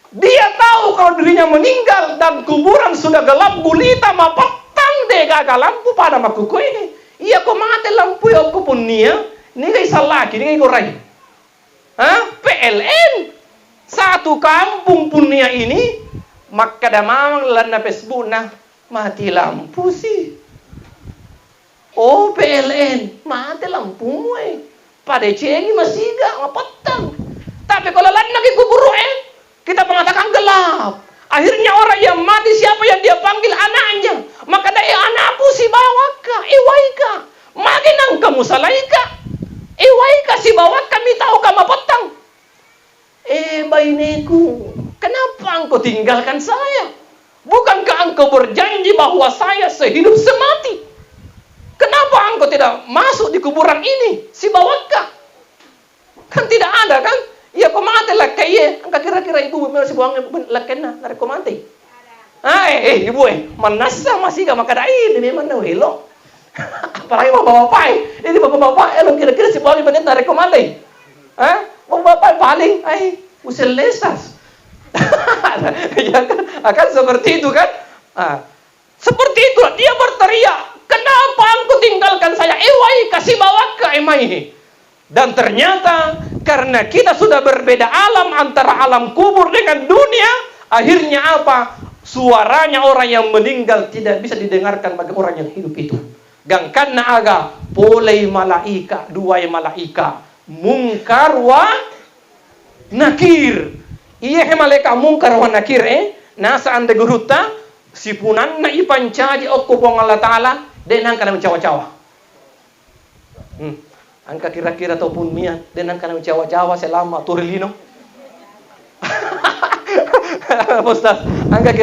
S1: Dia tahu kalau dirinya meninggal dan kuburan sudah gelap gulita mapatang dega lampu pada makuku ini. Iya ko mati lampu ya ko punia. Ini kay salaki, ini kay koray. PLN satu kampung punya ini maka damang lana Facebook nah Mati lampu sih. Oh, PLN, mati lampu pada cengi masih gak ngapetang. Tapi kalau lain lagi kubur kita mengatakan gelap. Akhirnya orang yang mati siapa yang dia panggil anaknya? Maka dari anakku si bawaka, iwaika. Makin ang kamu salaika. Iwaika si bawaka mi tahu kamu petang. Baineku, kenapa engkau tinggalkan saya? Bukankah engkau berjanji bahwa saya sehidup semati? Kenapa engkau tidak masuk di kuburan ini? Si bawaka. Kan tidak ada kan? Ya komante lah kayak angka kira-kira ibu masih buang lakena nari komante. Ibu manasa masih gak maka dai ini mana welo. Apalagi bapak-bapak. Ini bapak-bapak elok kira-kira si buang benet nari komante. Bapak paling usil lesas. Ya kan akan seperti itu kan? Seperti itu dia berteriak, "Kenapa engkau tinggalkan saya? Wahai kasih bawa ke emai." Dan ternyata karena kita sudah berbeda alam antara alam kubur dengan dunia, akhirnya apa? Suaranya orang yang meninggal tidak bisa didengarkan bagi orang yang hidup itu. Gangkan na aga polei malaika, dua malaika, mungkar wa nakir. Iya malaikat mungkar wa nakir nasa ande guruta sipunan na ipancaji okko pong Allah Ta'ala denang kana mencawa-cawa. Angka kira-kira ataupun mia denang kana mencawa-cawa selama turilino. Ustaz, angka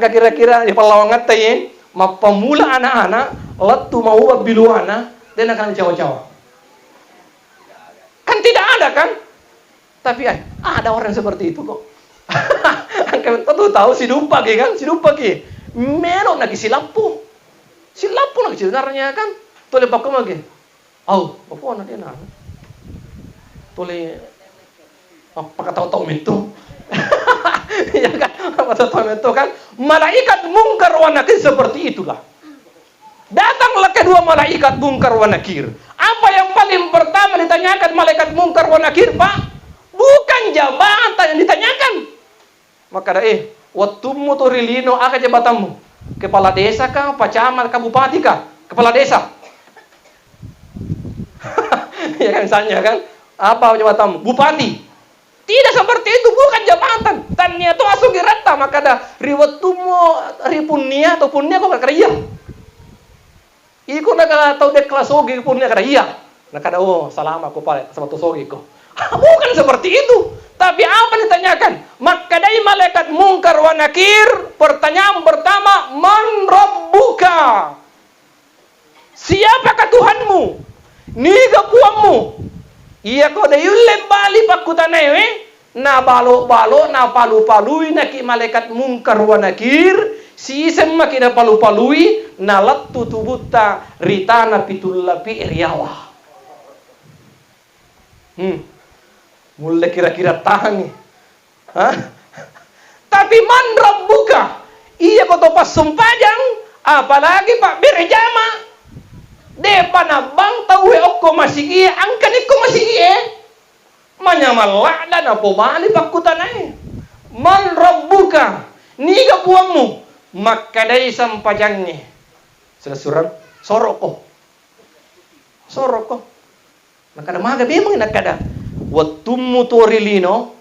S1: kira-kira di palawangat tayen mapamula anak-anak latu mau biluana denang kana mencawa-cawa. Kan tidak ada kan? Tapi ada orang seperti itu kok. Angka tahu si dumpa kan? Si dumpa merong lagi si lampu lagi sebenarnya kan? Tole pakai lagi. Apa anak dia nak? Tole pakai tahu itu. Ya kan? Pakai tahu itu kan? Malaikat mungkar wa nakir seperti itulah. Datanglah kedua malaikat mungkar wa nakir. Apa yang paling pertama ditanyakan malaikat mungkar wa nakir, Pak? Bukan jabatan yang ditanyakan. Maka waktumu turilino aka jabatanmu. Kepala desa kah, Pak Camat, kah, Bupati kah? Kepala desa. Ya kan misalnya kan, apa jabatanmu? Bupati. Tidak seperti itu, bukan jabatan. Tanya itu asugi rata, maka ada riwatumu ripunia atau punya kok kerja. Iko nak tahu dek kelas sogi punya kerja iya. Nak ada salam aku pada sama tu sogi ko. Bukan seperti itu. Tapi apa ditanyakan? Maka dari malaikat mungkar wa nakir, pertanyaan pertama, man rabbuka? Siapakah Tuhanmu? Niga puangmu? Iya kau dayulle bali pakutanae na balo-balo na palu-palui na ki malaikat mungkar wa nakir, si semma kina palu-palui na lattu tubuta ritana pitullapi iriawa. Mulai kira-kira tahan nih. Tapi man rabbuka? Iya kau topas sumpajang, apalagi Pak Birjama. Depan abang tahu okko masih gie, angkan ikko masih gie. Manyamalak dan apa bali pakutanai. Man rabbuka? Niga puangmu? Maka dari sampajangnya. Selasuran soroko. Maka ada maga memang nak ada. Wattummu torilino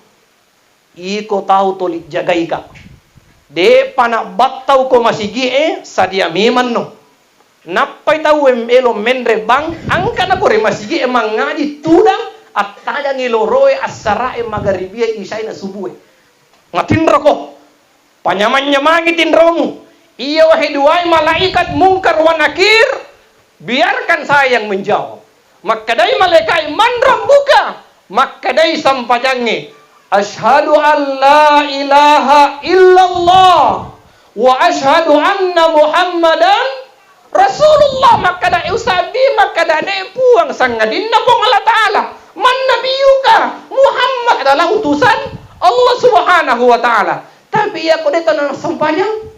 S1: iko tahu tolik jagaika. De panak battau ko masigi sadia meman no. Napai tahu elo mendre bang angka na kore masigi mangadi tudang atada ngiloroe asara magaribia isai na subuh. Ngatindra ko. Panyaman-nyamangi tindramu. Iya wahai dua malaikat mungkar wa nakir, biarkan saya yang menjawab. Maka dari malaikat man rabbuka? Maka dari sampajangnya asyhadu an la ilaha illallah wa asyhadu anna muhammadan rasulullah. Maka dari usabi maka dari puang sangadinna pong Allah Ta'ala man nabiyuka, Muhammad adalah utusan Allah Subhanahu wa Ta'ala. Tapi ya kau datang sampajang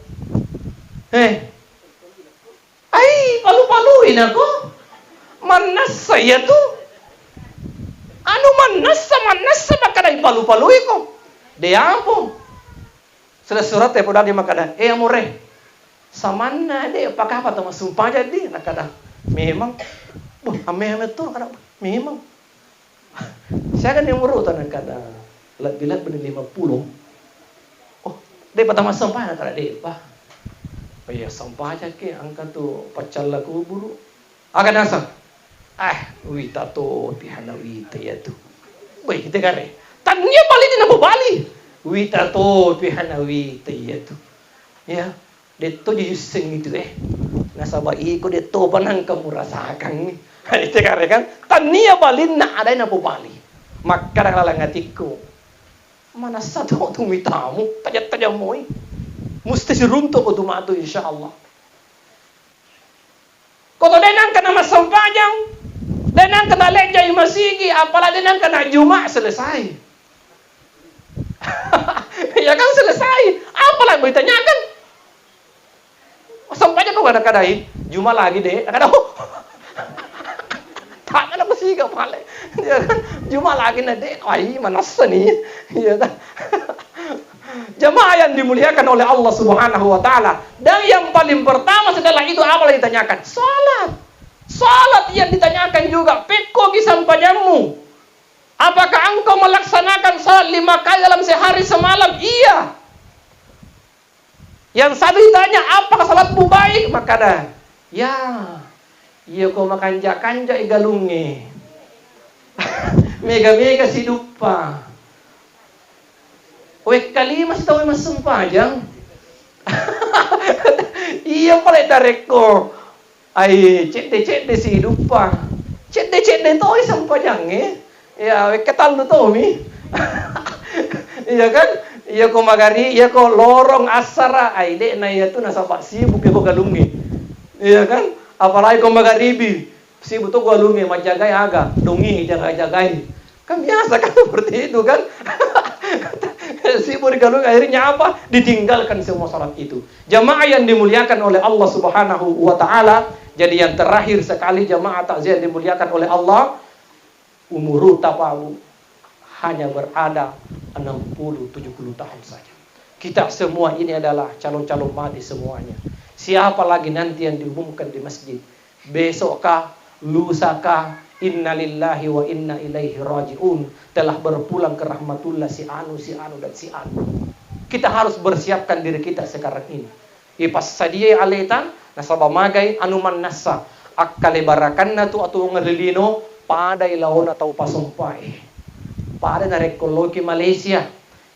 S1: palu-paluin aku manas saya tuh manasa maka dari palu-palui ko. Dia ampun. Sudah surat ya pada dia maka amore. Samana deh, apakah apa teman sumpah jadi? Nak kata, memang, ame tu, kata, memang. Saya kan yang urutan nak kata, bilat benih 50. Oh, dia pertama sumpah nak kata dia, pak. Oh iya, sumpah aja ke, angkat tu pacal laku buru. Akan asal, wita tu, tihana wita ya tu. Baik kita kare, tanya balik di nama Bali. Wita tu, tihana wita ya tu. Ya, dia tu jusing itu nasabah iko dia tu panang kamu rasakan. Itu kare kan, tanya balik nak ada di nama Bali. Maka dalam ngatiku, mana satu tu mitamu, tajam moi. Mesti runtuh tu matu insyaallah. Kalau denang kena masam panjang, denang kena lejai masigi, apalah denang kena Jumat selesai. Ya kan selesai. Apalah mau ditanyakan? Masam panjang kau kadang-kadang Jumat lagi deh. Kadang tak ada masigi pale. Ya kan Jumat lagi nade. Ai manasa nih. Ya kan. Jemaah yang dimuliakan oleh Allah Subhanahu wa taala. Dan yang paling pertama setelah itu apa yang ditanyakan? Salat. Salat yang ditanyakan juga. Peko kisah panjangmu. Apakah engkau melaksanakan salat 5 kali dalam sehari semalam? Iya. Yang satu ditanya, apakah salatmu baik? Maka dah. Ya. Iya kau makan kanja igalunge. Mega-mega si dupa. Wek kali mas tahu mas sempajang. Iya pala tarik ko. Ay cete si dupa. Cete to sempajang Ya wek ketal to mi. Iya kan? Iya ko magari, iya ko lorong asara. Ay de na iya tu nasabak sibuk ko galungi. Iya kan? Apalagi ko magaribi. Sibuk to galungi majagai aga, dongi jagai. Kan biasa kan seperti itu kan. Sibuk digalung akhirnya apa? Ditinggalkan semua salat itu. Jamaah yang dimuliakan oleh Allah Subhanahu wa taala. Jadi yang terakhir sekali jamaah takziah yang dimuliakan oleh Allah, umur tapawu hanya berada 60-70 tahun saja. Kita semua ini adalah calon-calon mati semuanya. Siapa lagi nanti yang diumumkan di masjid? Besokkah, lusakah, innalillahi wa inna ilaihi raji'un, telah berpulang ke rahmatullah si anu dan si anu. Kita harus bersiapkan diri kita sekarang ini. Ipas sadia aletan nasaba magai anuman nasa akkale barakanna tu atau ngelilino pada ilaon atau pasompai. Pada na rekoloki Malaysia.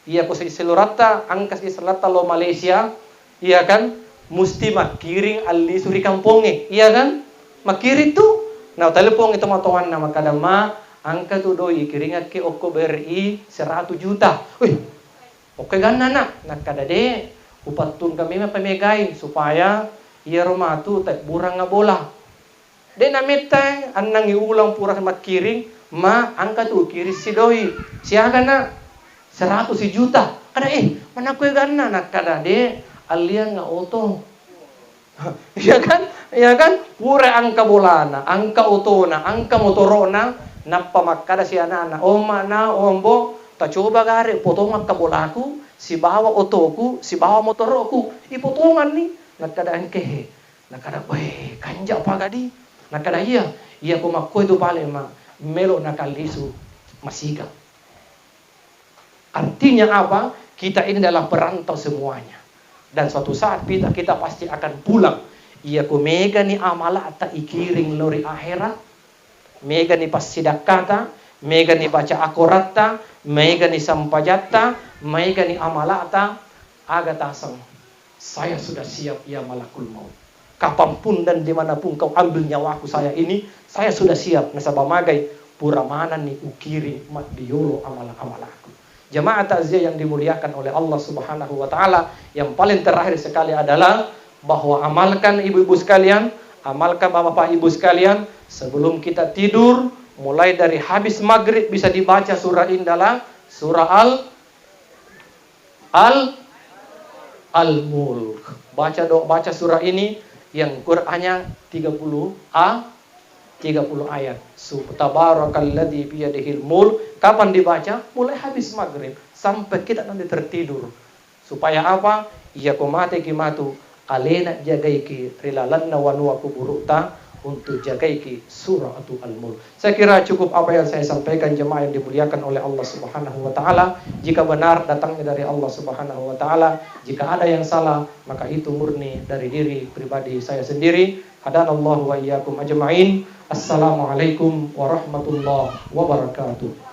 S1: Iya ko sa selurata angkas di selata lo Malaysia. Iya kan? Musti makiring ali suri kamponge. Iya kan? Makiri tu. Nah, telepon itu matoan nama kadama angka tu doi kiringat ke oko BRI 100 juta. Wih. Oke kan nak kadade upatun kami pemegai supaya ia rumah tu tak burang ngabola. De namitang anang iulang pura makiring ma angka tu kiri si doi. Siaga na 100 juta. Kada mana kue ganna nak kadade alian nga oto. Iya kan? Pura angka bolana, angka otona, angka motorona, nappa makkada si anak oma na ombo, ta coba gare potong angka bolaku, si bawa otoku, si bawa motoroku, ipotongan nih, nakada angke, nakada kanja pagadi, nakada iya ko makko itu paling melo nakalisu masiga. Artinya apa? Kita ini adalah perantau semuanya. Dan suatu saat kita pasti akan pulang. Ia ko mega ni amala ata ikiring lori akhirat. Mega ni pasidakata, mega ni baca akorata, mega ni sampajatta, mega ni amalata agatasang. Saya sudah siap ya malakul maut. Kapanpun dan dimanapun kau ambil nyawaku saya ini, saya sudah siap. Nasabah magai puramana ni ukiri mat diolo amala-amalaku. Jamaah takziah yang dimuliakan oleh Allah Subhanahu wa taala, yang paling terakhir sekali adalah bahwa amalkan ibu-ibu sekalian, amalkan bapak-bapak ibu sekalian, sebelum kita tidur, mulai dari habis maghrib bisa dibaca surah indalah, surah Al-Mulk. Baca surah ini yang Qur'annya 30 ayat. Tabarakalladzi biyadihil mulk. Kapan dibaca? Mulai habis maghrib sampai kita nanti tertidur. Supaya apa? Iya komate kimatu alena jagaiki rilalanna wanuaku burukta untuk jagaiki suratu al-mulk. Saya kira cukup apa yang saya sampaikan jemaah yang dimuliakan oleh Allah Subhanahu wa taala. Jika benar datangnya dari Allah Subhanahu wa taala, jika ada yang salah maka itu murni dari diri pribadi saya sendiri. Hadanallahu wa iyyakum ajma'in. Assalamualaikum warahmatullahi wabarakatuh.